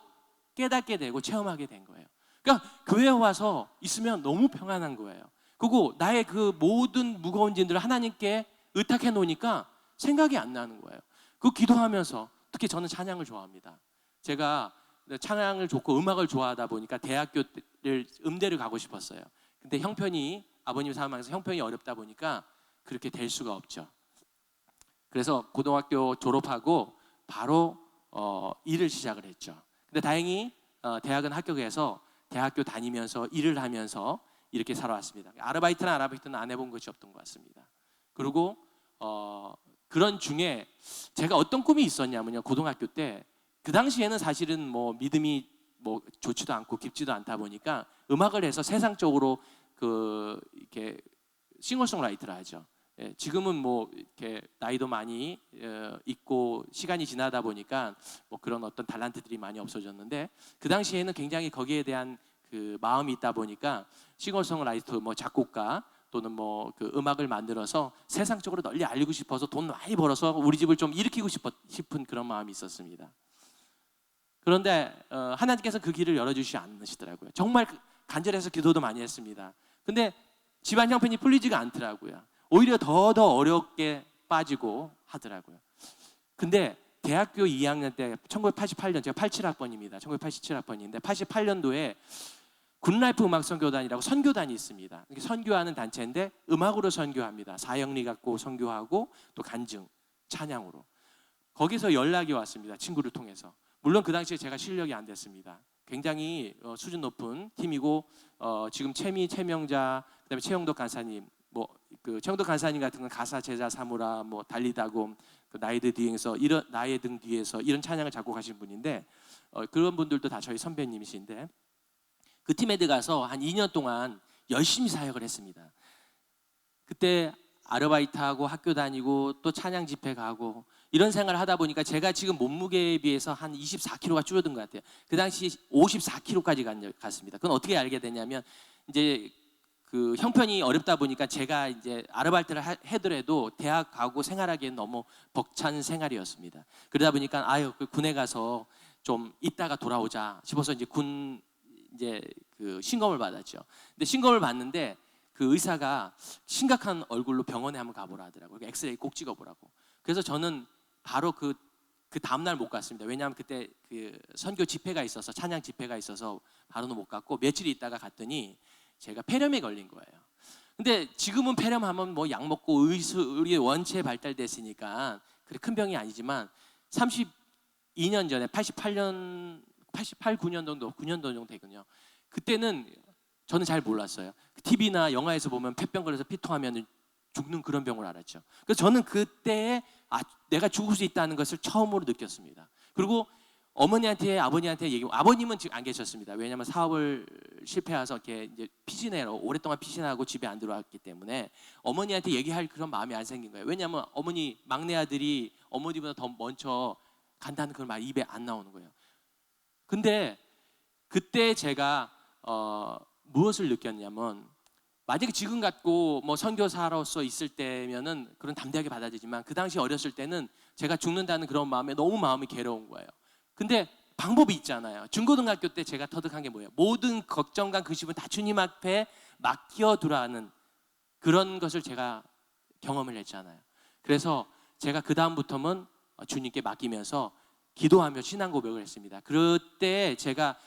C: 깨닫게 되고 체험하게 된 거예요. 그러니까 교회에 와서 있으면 너무 평안한 거예요. 그리고 나의 그 모든 무거운 짐들을 하나님께 의탁해 놓으니까 생각이 안 나는 거예요. 그 기도하면서, 특히 저는 찬양을 좋아합니다. 제가 찬양을 좋고 음악을 좋아하다 보니까 대학교를 음대를 가고 싶었어요. 근데 형편이, 아버님 사망해서 형편이 어렵다 보니까 그렇게 될 수가 없죠. 그래서 고등학교 졸업하고 바로 일을 시작을 했죠. 근데 다행히 대학은 합격해서 대학교 다니면서 일을 하면서 이렇게 살아왔습니다. 아르바이트는 안 해본 것이 없던 것 같습니다. 그리고 그런 중에 제가 어떤 꿈이 있었냐면요, 고등학교 때 그 당시에는 사실은 뭐 믿음이 뭐 좋지도 않고 깊지도 않다 보니까 음악을 해서 세상적으로 이렇게 싱어송라이터를 하죠. 예, 지금은 뭐 이렇게 나이도 많이 있고 시간이 지나다 보니까 뭐 그런 어떤 달란트들이 많이 없어졌는데, 그 당시에는 굉장히 거기에 대한 그 마음이 있다 보니까 싱어송라이터, 뭐 작곡가 또는 뭐 그 음악을 만들어서 세상적으로 널리 알리고 싶어서 돈 많이 벌어서 우리 집을 좀 일으키고 싶은 그런 마음이 있었습니다. 그런데 하나님께서 그 길을 열어주시지 않으시더라고요. 정말 간절해서 기도도 많이 했습니다. 근데 집안 형편이 풀리지가 않더라고요. 오히려 더 어렵게 빠지고 하더라고요. 근데 대학교 2학년 때 1988년, 제가 87학번입니다. 1987학번인데 88년도에 굿라이프 음악선교단이라고 선교단이 있습니다. 선교하는 단체인데 음악으로 선교합니다. 사형리 갖고 선교하고 또 간증, 찬양으로. 거기서 연락이 왔습니다. 친구를 통해서. 물론 그 당시에 제가 실력이 안 됐습니다. 굉장히 수준 높은 팀이고 지금 최명자, 그다음에 최영덕 간사님, 뭐 그 최영덕 간사님 같은 건 가사 제자 사무라, 뭐 달리다곰, 그 나의 등 뒤에서 이런 찬양을 작곡하신 분인데, 그런 분들도 다 저희 선배님이신데, 그 팀에 들어가서 한 2년 동안 열심히 사역을 했습니다. 그때 아르바이트하고 학교 다니고 또 찬양 집회 가고 이런 생활을 하다 보니까 제가 지금 몸무게에 비해서 한 24kg가 줄어든 것 같아요. 그 당시 54kg까지 갔습니다. 그건 어떻게 알게 되냐면, 이제 그 형편이 어렵다 보니까 제가 이제 아르바이트를 하더라도 대학 가고 생활하기엔 너무 벅찬 생활이었습니다. 그러다 보니까 그 군에 가서 좀 있다가 돌아오자 싶어서 이제 그 신검을 받았죠. 근데 신검을 받는데 그 의사가 심각한 얼굴로 병원에 한번 가보라 하더라고요. 엑스레이 꼭 찍어보라고. 그래서 저는 바로 그 그 다음 날 못 갔습니다. 왜냐하면 그때 그 선교 집회가 있어서 찬양 집회가 있어서 바로는 못 갔고 며칠 있다가 갔더니 제가 폐렴에 걸린 거예요. 근데 지금은 폐렴하면 뭐 약 먹고 의술이 원체 발달됐으니까 그래 큰 병이 아니지만 32년 전에 88년 88, 9년 정도 9년 정도 되거든요. 그때는 저는 잘 몰랐어요. TV나 영화에서 보면 폐병 걸려서 피통하면 죽는 그런 병을 알았죠. 그래서 저는 그때 내가 죽을 수 있다는 것을 처음으로 느꼈습니다. 그리고 어머니한테 아버님한테 얘기, 아버님은 지금 안 계셨습니다. 왜냐하면 사업을 실패해서 이렇게 이제 피신해로 오랫동안 피신하고 집에 안 들어왔기 때문에 어머니한테 얘기할 그런 마음이 안 생긴 거예요. 왜냐하면 어머니 막내 아들이 어머니보다 더 먼저 간다는 그런 말 입에 안 나오는 거예요. 근데 그때 제가 무엇을 느꼈냐면 만약에 지금 같고 뭐 선교사로서 있을 때면은 그런 담대하게 받아들이지만 그 당시 어렸을 때는 제가 죽는다는 그런 마음에 너무 마음이 괴로운 거예요. 근데 방법이 있잖아요. 중고등학교 때 제가 터득한 게 뭐예요? 모든 걱정과 근심은 다 주님 앞에 맡겨두라는 그런 것을 제가 경험을 했잖아요. 그래서 제가 그 다음부터는 주님께 맡기면서 기도하며 신앙 고백을 했습니다. 그때 제가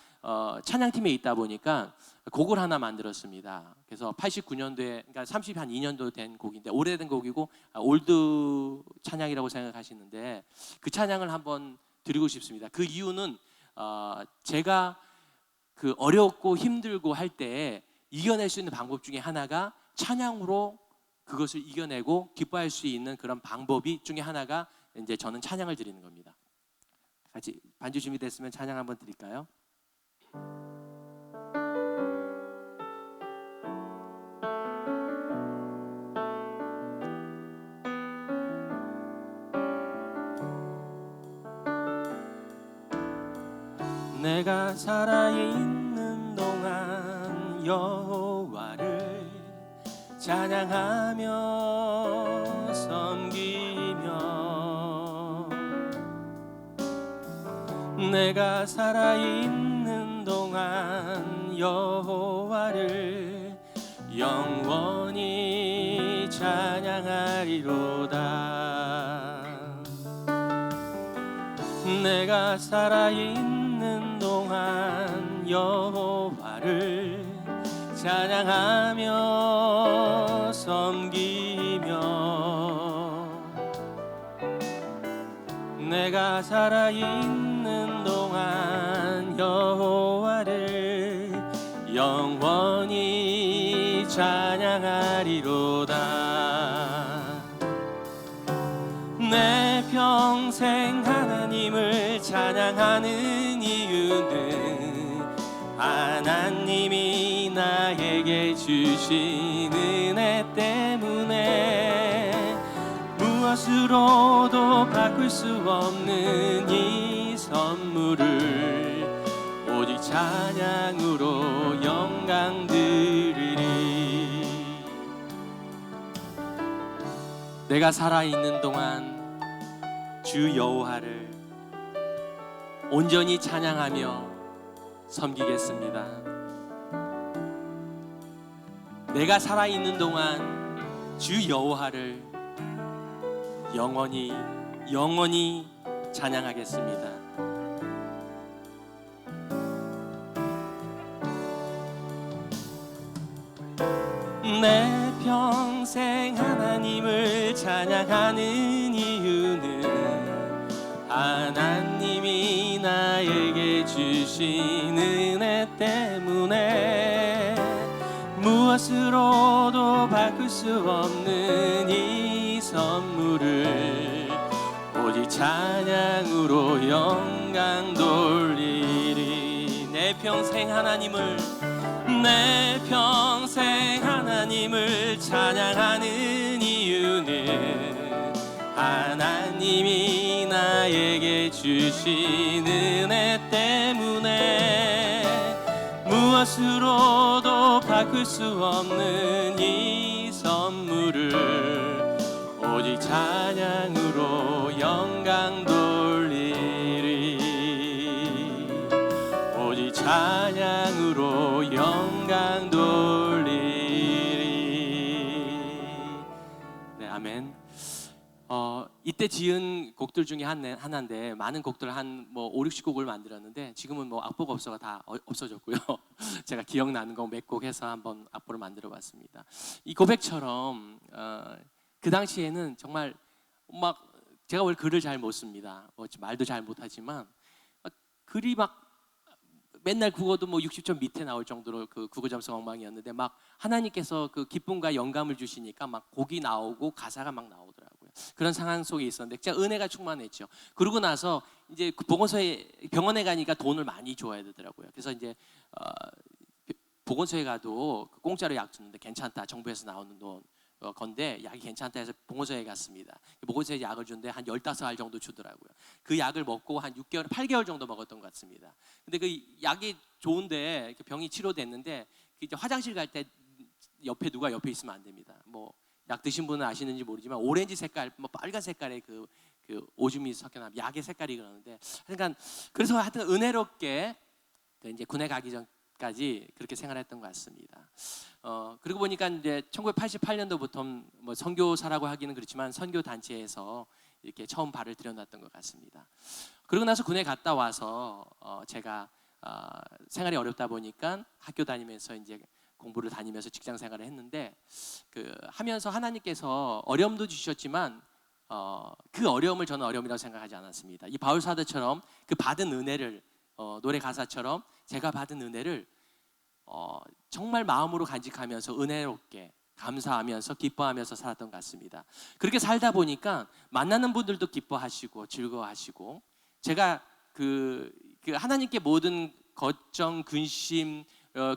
C: 찬양팀에 있다 보니까 곡을 하나 만들었습니다. 그래서 89년도에, 그러니까 32년도 된 곡인데 오래된 곡이고 올드 찬양이라고 생각하시는데 그 찬양을 한번 드리고 싶습니다. 그 이유는 제가 그 어렵고 힘들고 할 때 이겨낼 수 있는 방법 중에 하나가 찬양으로 그것을 이겨내고 기뻐할 수 있는 그런 방법이 중에 하나가 이제 저는 찬양을 드리는 겁니다. 같이 반주 준비됐으면 찬양 한번 드릴까요? 내가 살아있는 동안 여호와를 찬양하며 섬기며 내가 살아있는 동안 여호와를 영원히 찬양하리로다. 내가 살아있는 동안 여호와를 찬양하며 섬기며 내가 살아있는 동안 여호와를 영원히 찬양하리로다. 내 평생 하나님을 찬양하는 이유는 하나님이 나에게 주신 은혜 때문에 무엇으로도 바꿀 수 없는 이 선물을 오직 찬양으로 영광 드리리. 내가 살아있는 동안 주 여호와를 온전히 찬양하며 섬기겠습니다. 내가 살아있는 동안 주 여호와를 영원히 찬양하겠습니다. 내 평생 하나님을 찬양하는 이유는 하나님이 나에게 주신 은혜 때문에 무엇으로도 바꿀 수 없는 이 선물을 오직 찬양으로 영광 돌리리. 내 평생 하나님을 찬양하는 이유는 하나님이 나에게 주신 은혜 때문에 무엇으로도 바꿀 수 없는 이 선물을 오직 찬양으로 영광 돌리리. 오직 찬양으로 영광 돌리리. 네, 아멘. 이때 지은 곡들 중에 하나인데 많은 곡들 한 뭐 5, 60곡을 만들었는데 지금은 뭐 악보가 없어가 다 없어졌고요. 제가 기억나는 거 몇 곡 해서 한번 악보를 만들어 봤습니다. 이 고백처럼 그 당시에는 정말 막 제가 원래 글을 잘 못 씁니다. 말도 잘 못하지만 글이 막 맨날 국어도 뭐 60점 밑에 나올 정도로 그 국어 점수 엉망이었는데 막 하나님께서 그 기쁨과 영감을 주시니까 막 곡이 나오고 가사가 막 나오더라고요. 그런 상황 속에 있었는데 진짜 은혜가 충만했죠. 그러고 나서 이제 그 보건소에 병원에 가니까 돈을 많이 줘야 되더라고요. 그래서 이제 보건소에 가도 공짜로 약 주는데 괜찮다. 정부에서 나오는 돈 건데 약이 괜찮다 해서 보건소에 갔습니다. 보건소에 약을 주는데 한 15알 정도 주더라고요. 그 약을 먹고 한 6개월, 8개월 정도 먹었던 것 같습니다. 근데 그 약이 좋은데 병이 치료됐는데 이제 화장실 갈 때 옆에 누가 옆에 있으면 안 됩니다. 뭐 약 드신 분은 아시는지 모르지만 오렌지 색깔, 뭐 빨간 색깔의 그 오줌이 섞여나면 약의 색깔이 그러는데 그러니까 그래서 하여튼 은혜롭게 이제 군에 가기 전까지 그렇게 생활했던 것 같습니다. 그리고 보니까 이제 1988년도부터 뭐 선교사라고 하기는 그렇지만 선교 단체에서 이렇게 처음 발을 들여놨던 것 같습니다. 그러고 나서 군에 갔다 와서 제가 생활이 어렵다 보니까 학교 다니면서 이제 공부를 다니면서 직장 생활을 했는데 하면서 하나님께서 어려움도 주셨지만 그 어려움을 저는 어려움이라고 생각하지 않았습니다. 이 바울 사도처럼 그 받은 은혜를 노래 가사처럼 제가 받은 은혜를 정말 마음으로 간직하면서 은혜롭게 감사하면서 기뻐하면서 살았던 것 같습니다. 그렇게 살다 보니까 만나는 분들도 기뻐하시고 즐거워하시고 제가 그 하나님께 모든 걱정, 근심,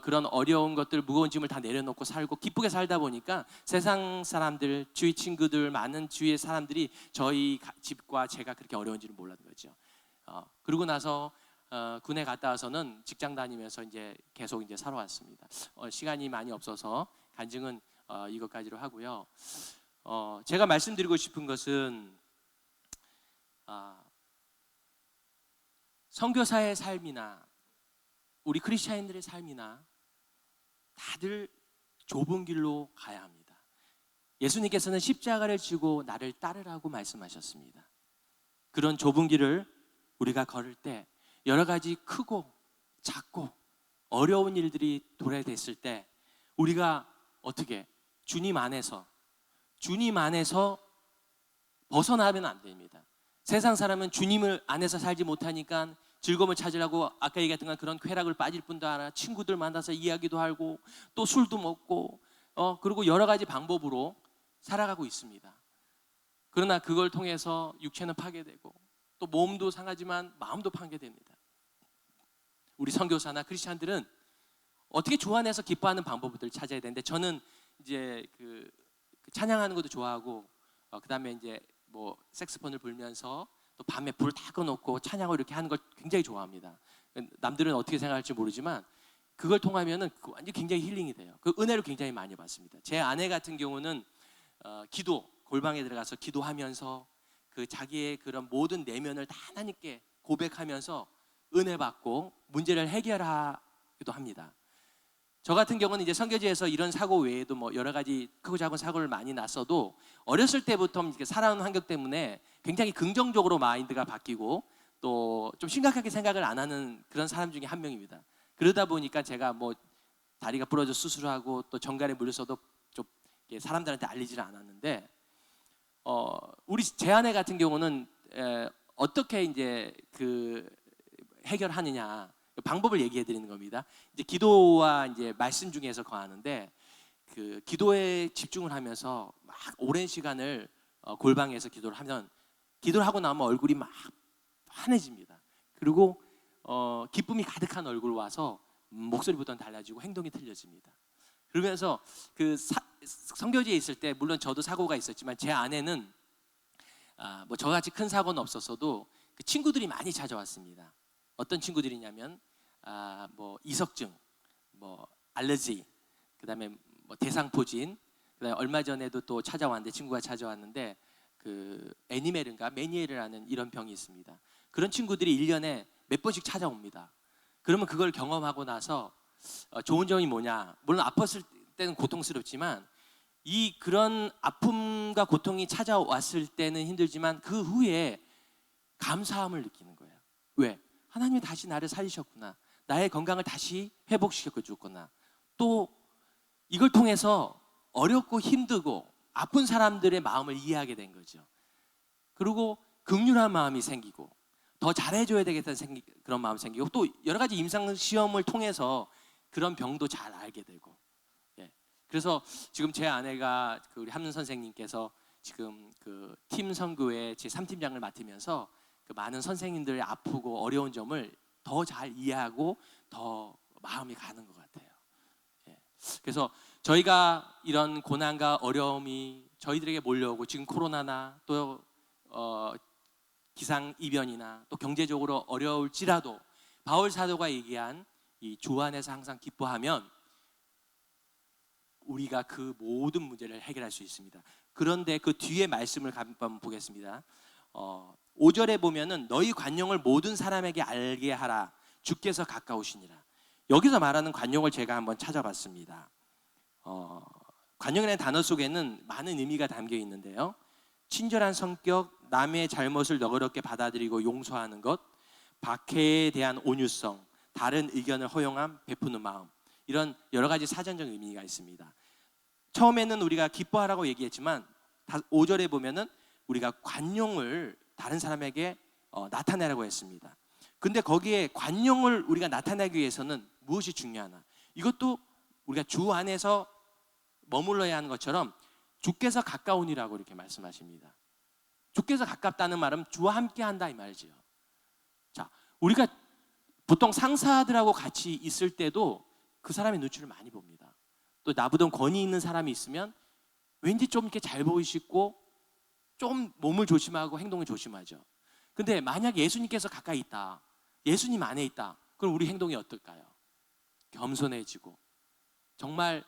C: 그런 어려운 것들, 무거운 짐을 다 내려놓고 살고 기쁘게 살다 보니까 세상 사람들, 주위 친구들, 많은 주위의 사람들이 저희 집과 제가 그렇게 어려운지를 몰랐던 거죠. 그러고 나서 군에 갔다 와서는 직장 다니면서 이제 계속 이제 살아왔습니다. 시간이 많이 없어서 간증은 이것까지로 하고요. 제가 말씀드리고 싶은 것은 선교사의 삶이나 우리 크리스찬인들의 삶이나 다들 좁은 길로 가야 합니다. 예수님께서는 십자가를 지고 나를 따르라고 말씀하셨습니다. 그런 좁은 길을 우리가 걸을 때 여러 가지 크고 작고 어려운 일들이 도래됐을 때 우리가 어떻게 주님 안에서 벗어나면 안 됩니다. 세상 사람은 주님을 안에서 살지 못하니까 즐거움을 찾으려고 아까 얘기했던 건 그런 쾌락을 빠질 뿐도 아니라 친구들 만나서 이야기도 하고 또 술도 먹고 그리고 여러 가지 방법으로 살아가고 있습니다. 그러나 그걸 통해서 육체는 파괴되고 또 몸도 상하지만 마음도 파괴됩니다. 우리 선교사나 크리스찬들은 어떻게 주 안에서 기뻐하는 방법들을 찾아야 되는데 저는 이제 그 찬양하는 것도 좋아하고 그다음에 이제 뭐 색소폰을 불면서 또 밤에 불 다 꺼놓고 찬양을 이렇게 하는 걸 굉장히 좋아합니다. 남들은 어떻게 생각할지 모르지만 그걸 통하면은 완전 굉장히 힐링이 돼요. 그 은혜를 굉장히 많이 받습니다. 제 아내 같은 경우는 기도 골방에 들어가서 기도하면서 그 자기의 그런 모든 내면을 다 하나님께 고백하면서 은혜 받고 문제를 해결하기도 합니다. 저 같은 경우는 이제 선교지에서 이런 사고 외에도 뭐 여러 가지 크고 작은 사고를 많이 났어도 어렸을 때부터 이렇게 살아온 환경 때문에 굉장히 긍정적으로 마인드가 바뀌고 또 좀 심각하게 생각을 안 하는 그런 사람 중에 한 명입니다. 그러다 보니까 제가 뭐 다리가 부러져 수술하고 또 정갈에 물려서도 좀 사람들한테 알리지를 않았는데 우리 제 아내 같은 경우는 어떻게 이제 그 해결하느냐 방법을 얘기해 드리는 겁니다. 이제 기도와 이제 말씀 중에서 거하는데 그 기도에 집중을 하면서 막 오랜 시간을 골방에서 기도를 하면 기도를 하고 나면 얼굴이 막 환해집니다. 그리고 기쁨이 가득한 얼굴 와서 목소리부터는 달라지고 행동이 틀려집니다. 그러면서 그 선교지에 있을 때 물론 저도 사고가 있었지만 제 아내는 뭐 저같이 큰 사고는 없었어도 그 친구들이 많이 찾아왔습니다. 어떤 친구들이냐면 뭐 이석증, 뭐 알러지, 그다음에 뭐 대상포진, 그다음에 얼마 전에도 또 찾아왔는데 친구가 찾아왔는데 그 메니에르라는 이런 병이 있습니다. 그런 친구들이 1년에 몇 번씩 찾아옵니다. 그러면 그걸 경험하고 나서 좋은 점이 뭐냐? 물론 아팠을 때는 고통스럽지만 그런 아픔과 고통이 찾아왔을 때는 힘들지만 그 후에 감사함을 느끼는 거예요. 왜? 하나님이 다시 나를 살리셨구나. 나의 건강을 다시 회복시켜 줬구나. 또 이걸 통해서 어렵고 힘들고 아픈 사람들의 마음을 이해하게 된 거죠. 그리고 긍휼한 마음이 생기고 더 잘해줘야 되겠다는 그런 마음이 생기고 또 여러 가지 임상 시험을 통해서 그런 병도 잘 알게 되고. 예. 그래서 지금 제 아내가 우리 함는 선생님께서 지금 그 팀 선교회 제 3팀장을 맡으면서 그 많은 선생님들의 아프고 어려운 점을 더 잘 이해하고 더 마음이 가는 것 같아요. 예. 그래서 저희가 이런 고난과 어려움이 저희들에게 몰려오고 지금 코로나나 또 기상 이변이나 또 경제적으로 어려울지라도 바울 사도가 얘기한 이 주 안에서 항상 기뻐하면 우리가 그 모든 문제를 해결할 수 있습니다. 그런데 그 뒤에 말씀을 한번 보겠습니다. 5절에 보면은 너희 관용을 모든 사람에게 알게 하라. 주께서 가까우시니라. 여기서 말하는 관용을 제가 한번 찾아봤습니다. 관용이라는 단어 속에는 많은 의미가 담겨 있는데요. 친절한 성격, 남의 잘못을 너그럽게 받아들이고 용서하는 것, 박해에 대한 온유성, 다른 의견을 허용함, 베푸는 마음, 이런 여러 가지 사전적 의미가 있습니다. 처음에는 우리가 기뻐하라고 얘기했지만 5절에 보면은 우리가 관용을 다른 사람에게 나타내라고 했습니다. 근데 거기에 관용을 우리가 나타내기 위해서는 무엇이 중요하나? 이것도 우리가 주 안에서 머물러야 하는 것처럼 주께서 가까우니라고 이렇게 말씀하십니다. 주께서 가깝다는 말은 주와 함께 한다 이 말이죠. 자, 우리가 보통 상사들하고 같이 있을 때도 그 사람의 눈치를 많이 봅니다. 또 나보다 권위 있는 사람이 있으면 왠지 좀 이렇게 잘 보이시고 좀 몸을 조심하고 행동을 조심하죠. 근데 만약 예수님께서 가까이 있다, 예수님 안에 있다, 그럼 우리 행동이 어떨까요? 겸손해지고 정말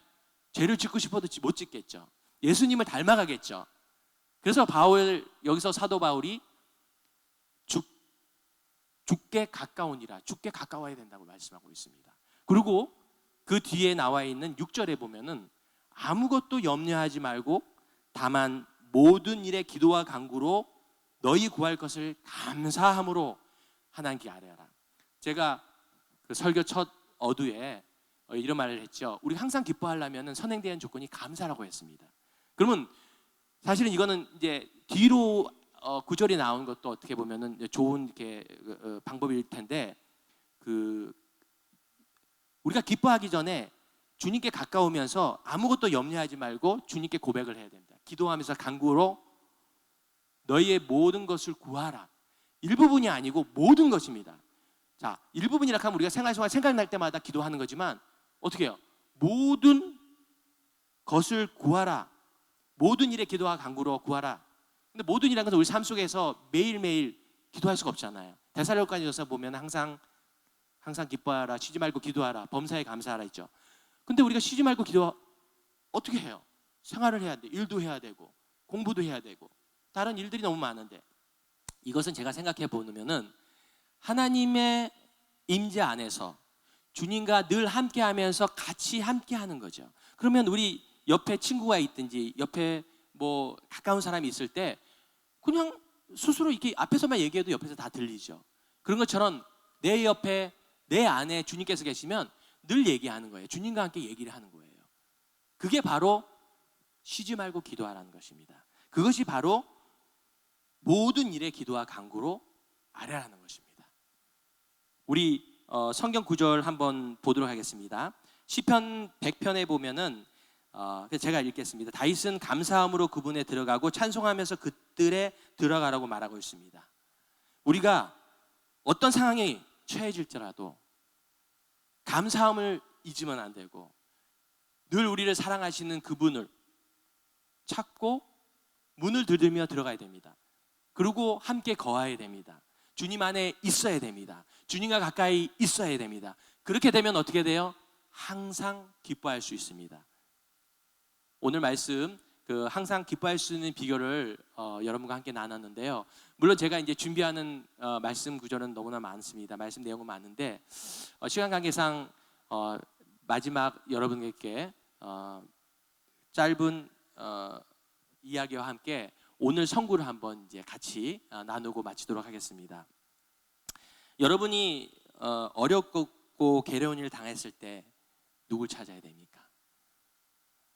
C: 죄를 짓고 싶어도 못 짓겠죠. 예수님을 닮아가겠죠. 그래서 여기서 사도 바울이 주께 가까우니라, 주께 가까워야 된다고 말씀하고 있습니다. 그리고 그 뒤에 나와 있는 6절에 보면은 아무것도 염려하지 말고 다만 모든 일에 기도와 간구로 너희 구할 것을 감사함으로 하나님께 아뢰라. 제가 그 설교 첫 어두에 이런 말을 했죠. 우리 항상 기뻐하려면 선행되는 조건이 감사라고 했습니다. 그러면 사실은 이거는 이제 뒤로 구절이 나온 것도 어떻게 보면은 좋은 이렇게 방법일 텐데, 우리가 기뻐하기 전에 주님께 가까우면서 아무것도 염려하지 말고 주님께 고백을 해야 됩니다. 기도하면서 간구로 너희의 모든 것을 구하라. 일부분이 아니고 모든 것입니다. 자, 일부분이라 하면 우리가 생활 속에 생각날 때마다 기도하는 거지만 어떻게 해요? 모든 것을 구하라. 모든 일에 기도와 간구로 구하라. 근데 모든 일이라는 것은 우리 삶 속에서 매일매일 기도할 수가 없잖아요. 데살로니가서에서 보면 항상 기뻐하라, 쉬지 말고 기도하라, 범사에 감사하라 있죠. 근데 우리가 쉬지 말고 어떻게 해요? 생활을 해야 돼. 일도 해야 되고 공부도 해야 되고 다른 일들이 너무 많은데, 이것은 제가 생각해 보면은 하나님의 임재 안에서 주님과 늘 함께하면서 같이 함께하는 거죠. 그러면 우리 옆에 친구가 있든지 옆에 뭐 가까운 사람이 있을 때 그냥 스스로 이렇게 앞에서만 얘기해도 옆에서 다 들리죠. 그런 것처럼 내 옆에 내 안에 주님께서 계시면 늘 얘기하는 거예요. 주님과 함께 얘기를 하는 거예요. 그게 바로 쉬지 말고 기도하라는 것입니다. 그것이 바로 모든 일에 기도와 간구로 아뢰라는 것입니다. 우리 성경 구절 한번 보도록 하겠습니다. 시편 100편에 보면은 제가 읽겠습니다. 다윗은 감사함으로 그분에 들어가고 찬송하면서 그들에 들어가라고 말하고 있습니다. 우리가 어떤 상황에 처해질지라도 감사함을 잊으면 안 되고 늘 우리를 사랑하시는 그분을 찾고 문을 두드리며 들어가야 됩니다. 그리고 함께 거해야 됩니다. 주님 안에 있어야 됩니다. 주님과 가까이 있어야 됩니다. 그렇게 되면 어떻게 돼요? 항상 기뻐할 수 있습니다. 오늘 말씀 항상 기뻐할 수 있는 비결을 여러분과 함께 나눴는데요. 물론 제가 이제 준비하는 말씀 구절은 너무나 많습니다. 말씀 내용은 많은데 시간 관계상 마지막 여러분께 짧은 이야기와 함께 오늘 선구를 한번 이제 같이 나누고 마치도록 하겠습니다. 여러분이 어렵고 괴로운 일을 당했을 때 누굴 찾아야 됩니까?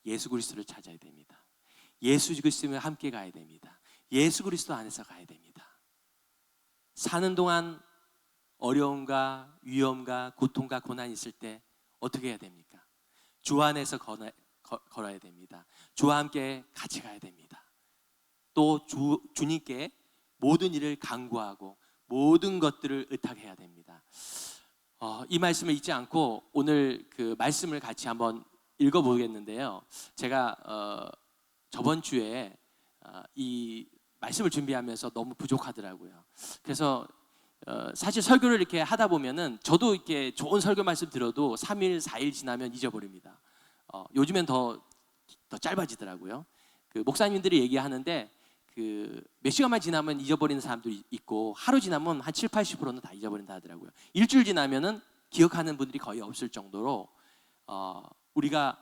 C: 예수 그리스도를 찾아야 됩니다. 예수 그리스도와 함께 가야 됩니다. 예수 그리스도 안에서 가야 됩니다. 사는 동안 어려움과 위험과 고통과 고난이 있을 때 어떻게 해야 됩니까? 주 안에서 걸어야 됩니다. 주와 함께 같이 가야 됩니다. 또 주님께 모든 일을 간구하고 모든 것들을 의탁해야 됩니다. 이 말씀을 잊지 않고 오늘 그 말씀을 같이 한번 읽어보겠는데요. 제가 저번 주에 이 말씀을 준비하면서 너무 부족하더라고요. 그래서 사실 설교를 이렇게 하다 보면은 저도 이렇게 좋은 설교 말씀 들어도 3일, 4일 지나면 잊어버립니다. 요즘엔 더 짧아지더라고요. 그 목사님들이 얘기하는데 그 몇 시간만 지나면 잊어버리는 사람도 있고 하루 지나면 한 7, 80%는 다 잊어버린다 하더라고요. 일주일 지나면은 기억하는 분들이 거의 없을 정도로 우리가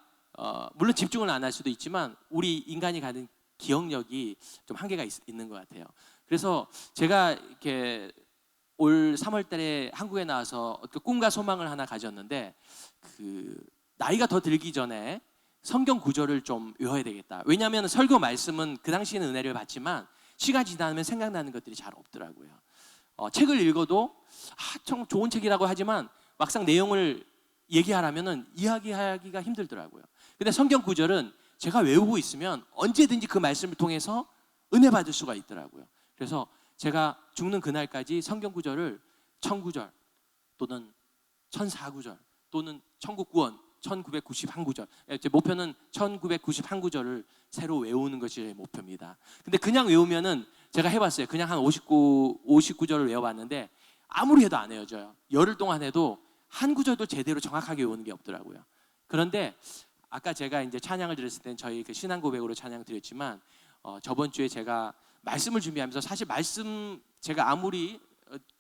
C: 물론 집중을 안 할 수도 있지만 우리 인간이 가진 기억력이 좀 한계가 있는 것 같아요. 그래서 제가 이렇게 올 3월 달에 한국에 나와서 꿈과 소망을 하나 가졌는데 그 나이가 더 들기 전에 성경 구절을 좀 외워야 되겠다. 왜냐하면 설교 말씀은 그 당시에는 은혜를 받지만 시간이 지나면 생각나는 것들이 잘 없더라고요. 책을 읽어도 참 좋은 책이라고 하지만 막상 내용을 얘기하라면은 이야기하기가 힘들더라고요. 근데 성경 구절은 제가 외우고 있으면 언제든지 그 말씀을 통해서 은혜 받을 수가 있더라고요. 그래서 제가 죽는 그날까지 성경 구절을 1000구절 또는 1004구절 또는 천국구원 1991구절, 제 목표는 1991구절을 새로 외우는 것이 제 목표입니다. 근데 그냥 외우면은 제가 해봤어요. 그냥 한 59구절을 외워봤는데 아무리 해도 안 외워져요. 열흘 동안 해도 한 구절도 제대로 정확하게 외우는 게 없더라고요. 그런데 아까 제가 이제 찬양을 드렸을 땐 저희 그 신앙 고백으로 찬양 드렸지만 저번 주에 제가 말씀을 준비하면서 사실 말씀 제가 아무리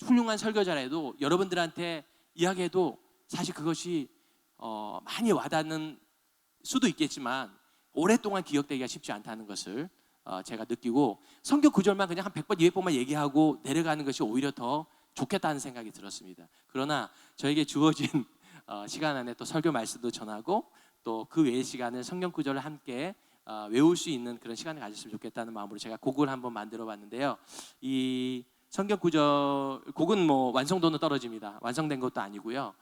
C: 훌륭한 설교자라도 여러분들한테 이야기해도 사실 그것이 많이 와닿는 수도 있겠지만 오랫동안 기억되기가 쉽지 않다는 것을 제가 느끼고 성경 구절만 그냥 한 100번, 200번만 얘기하고 내려가는 것이 오히려 더 좋겠다는 생각이 들었습니다. 그러나 저에게 주어진 시간 안에 또 설교 말씀도 전하고 또 그 외의 시간을 성경 구절을 함께 외울 수 있는 그런 시간을 가졌으면 좋겠다는 마음으로 제가 곡을 한번 만들어 봤는데요. 이 성경 구절 곡은 뭐 완성도는 떨어집니다. 완성된 것도 아니고요.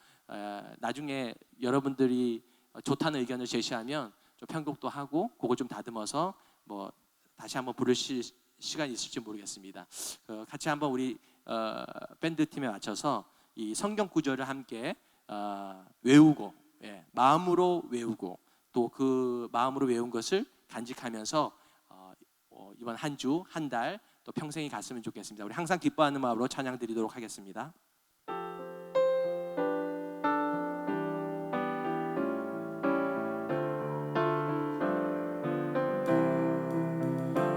C: 나중에 여러분들이 좋다는 의견을 제시하면 좀 편곡도 하고 곡을 좀 다듬어서 뭐 다시 한번 부를 시간이 있을지 모르겠습니다. 같이 한번 우리 밴드 팀에 맞춰서 이 성경 구절을 함께 외우고 마음으로 외우고 또 그 마음으로 외운 것을 간직하면서 이번 한 주, 한 달 또 평생이 갔으면 좋겠습니다. 우리 항상 기뻐하는 마음으로 찬양 드리도록 하겠습니다.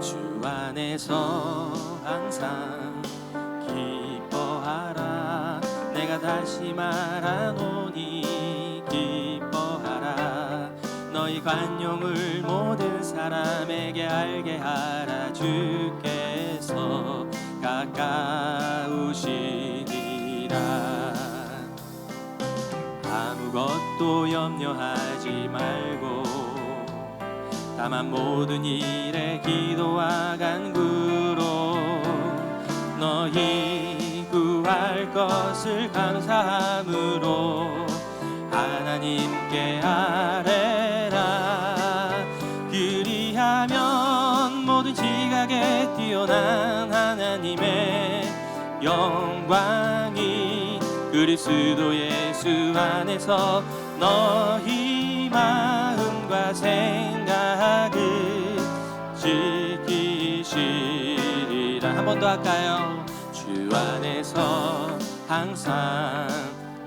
C: 주 안에서 항상 기뻐하라. 내가 다시 말하노니 기뻐하라. 너희 관용을 모든 사람에게 알게 하라. 주께서 가까우시니라. 아무것도 염려하지 말고 다만 모든 일에 기도와 간구로 너희 구할 것을 감사함으로 하나님께 아뢰라. 그리하면 모든 지각에 뛰어난 하나님의 영광이 그리스도 예수 안에서 너희 마음과 생각을 지키시리라. 한 번 더 할까요? 주 안에서 항상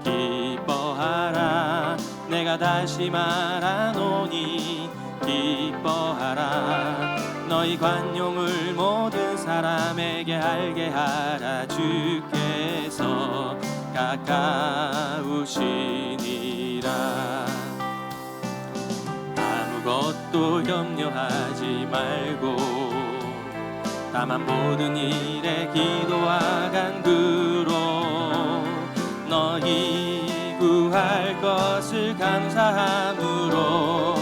C: 기뻐하라. 내가 다시 말하노니 기뻐하라. 너희 관용을 모든 사람에게 알게 하라. 주께서 가까우시니라. 아무것도 무엇도 염려하지 말고 다만 모든 일에 기도와 간구로 너희 구할 것을 감사함으로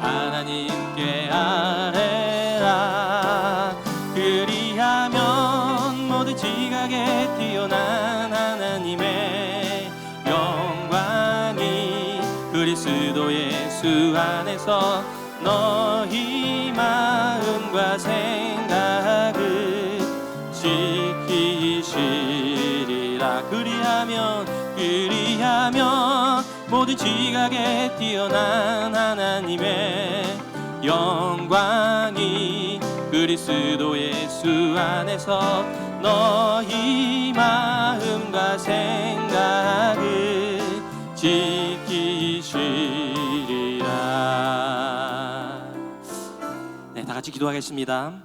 C: 하나님께 아뢰라. 그리하면 모든 지각에 뛰어난 하나님의 영광이 그리스도 예수 안에서 너희 마음과 생각을 지키시리라. 그리하면 모든 지각에 뛰어난 하나님의 영광이 그리스도 예수 안에서 너희 마음과 생각을 지키시리라. 네, 다 같이 기도하겠습니다.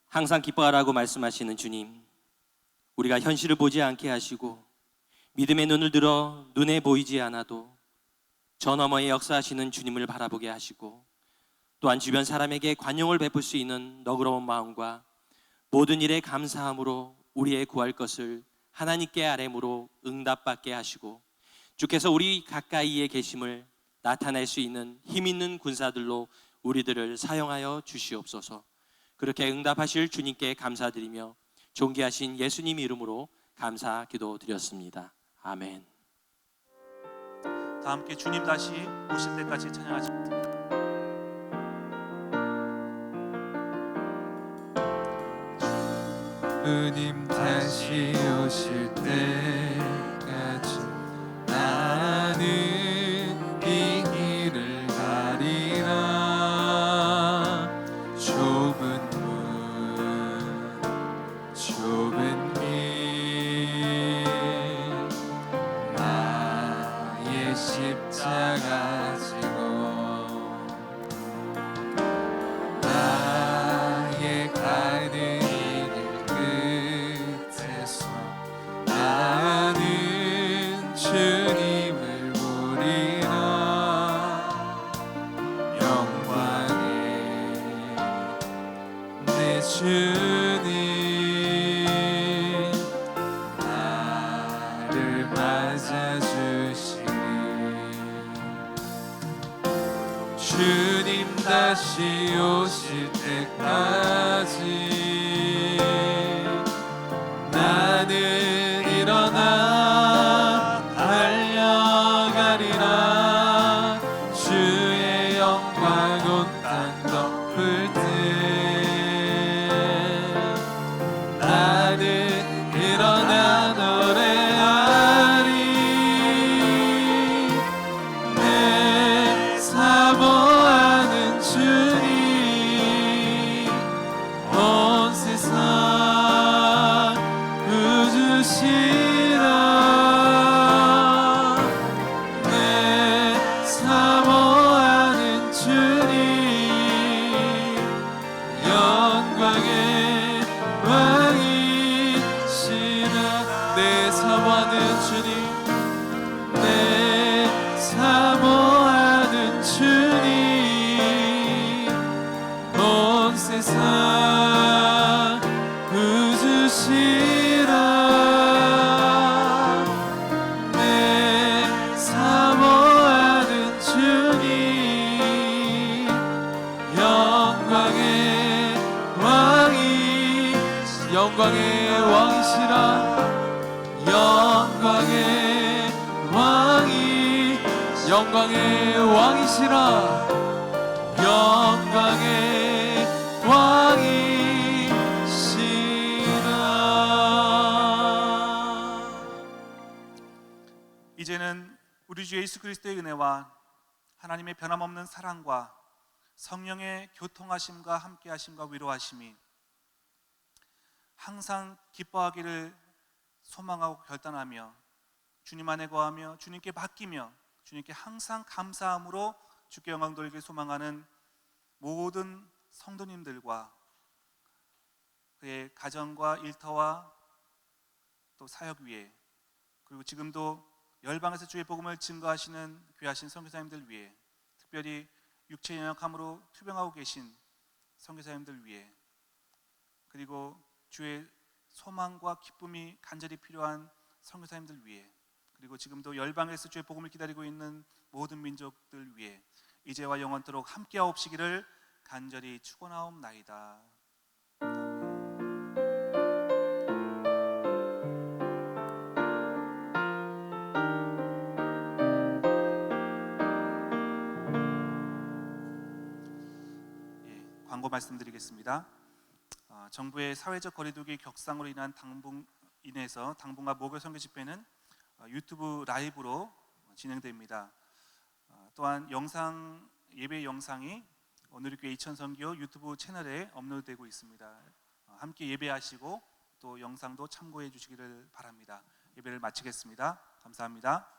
C: 항상 기뻐하라고 말씀하시는 주님, 우리가 현실을 보지 않게 하시고 믿음의 눈을 들어 눈에 보이지 않아도 저 너머에 역사하시는 주님을 바라보게 하시고 또한 주변 사람에게 관용을 베풀 수 있는 너그러운 마음과 모든 일에 감사함으로 우리의 구할 것을 하나님께 아뢰므로 응답받게 하시고 주께서 우리 가까이에 계심을 나타낼 수 있는 힘 있는 군사들로 우리들을 사용하여 주시옵소서. 그렇게 응답하실 주님께 감사드리며 존귀하신 예수님 이름으로 감사 기도드렸습니다. 아멘.
B: 다 함께 주님 다시 오실 때까지 찬양하십니다.
A: 주님 다시 오실 때까지 나는 이 길을 가리라. 좁은 문 좁은 길 나의 십자가 지고 나의 가는 나는 주님을 부리라. 영광의 내 주님 나를 맞아주시니 주님 다시 오실 때까지 나는 일어나 달려가리라. 주의 영광 온 땅 덮을 때 나는 일어나 노래하리. 내 사모하는 주님 온 세상 주시라. 내 사모하는 주님 영광의 왕이시라. 내 사모하는 주님 내 사모하는 주님 온 세상 구주시라. 영광의 왕이시라. 영광의 왕이 영광의 왕이시라. 영광의 왕이시라.
B: 이제는 우리 주 예수 그리스도의 은혜와 하나님의 변함없는 사랑과 성령의 교통하심과 함께하심과 위로하심이 항상 기뻐하기를 소망하고 결단하며 주님 안에 거하며 주님께 맡기며 주님께 항상 감사함으로 주께 영광 돌리길 소망하는 모든 성도님들과 그의 가정과 일터와 또 사역 위에, 그리고 지금도 열방에서 주의 복음을 증거하시는 귀하신 선교사님들 위해, 특별히 육체 연약함으로 투병하고 계신 선교사님들 위해, 그리고 주의 소망과 기쁨이 간절히 필요한 선교사님들 위해, 그리고 지금도 열방에서 주의 복음을 기다리고 있는 모든 민족들 위해 이제와 영원토록 함께하옵시기를 간절히 축원하옵나이다. 광고 말씀드리겠습니다. 정부의 사회적 거리두기 격상으로 인한 당분과 목요 선교 집회는 유튜브 라이브로 진행됩니다. 또한 예배 영상이 오늘교회 이천선교 유튜브 채널에 업로드되고 있습니다. 함께 예배하시고 또 영상도 참고해 주시기를 바랍니다. 예배를 마치겠습니다. 감사합니다.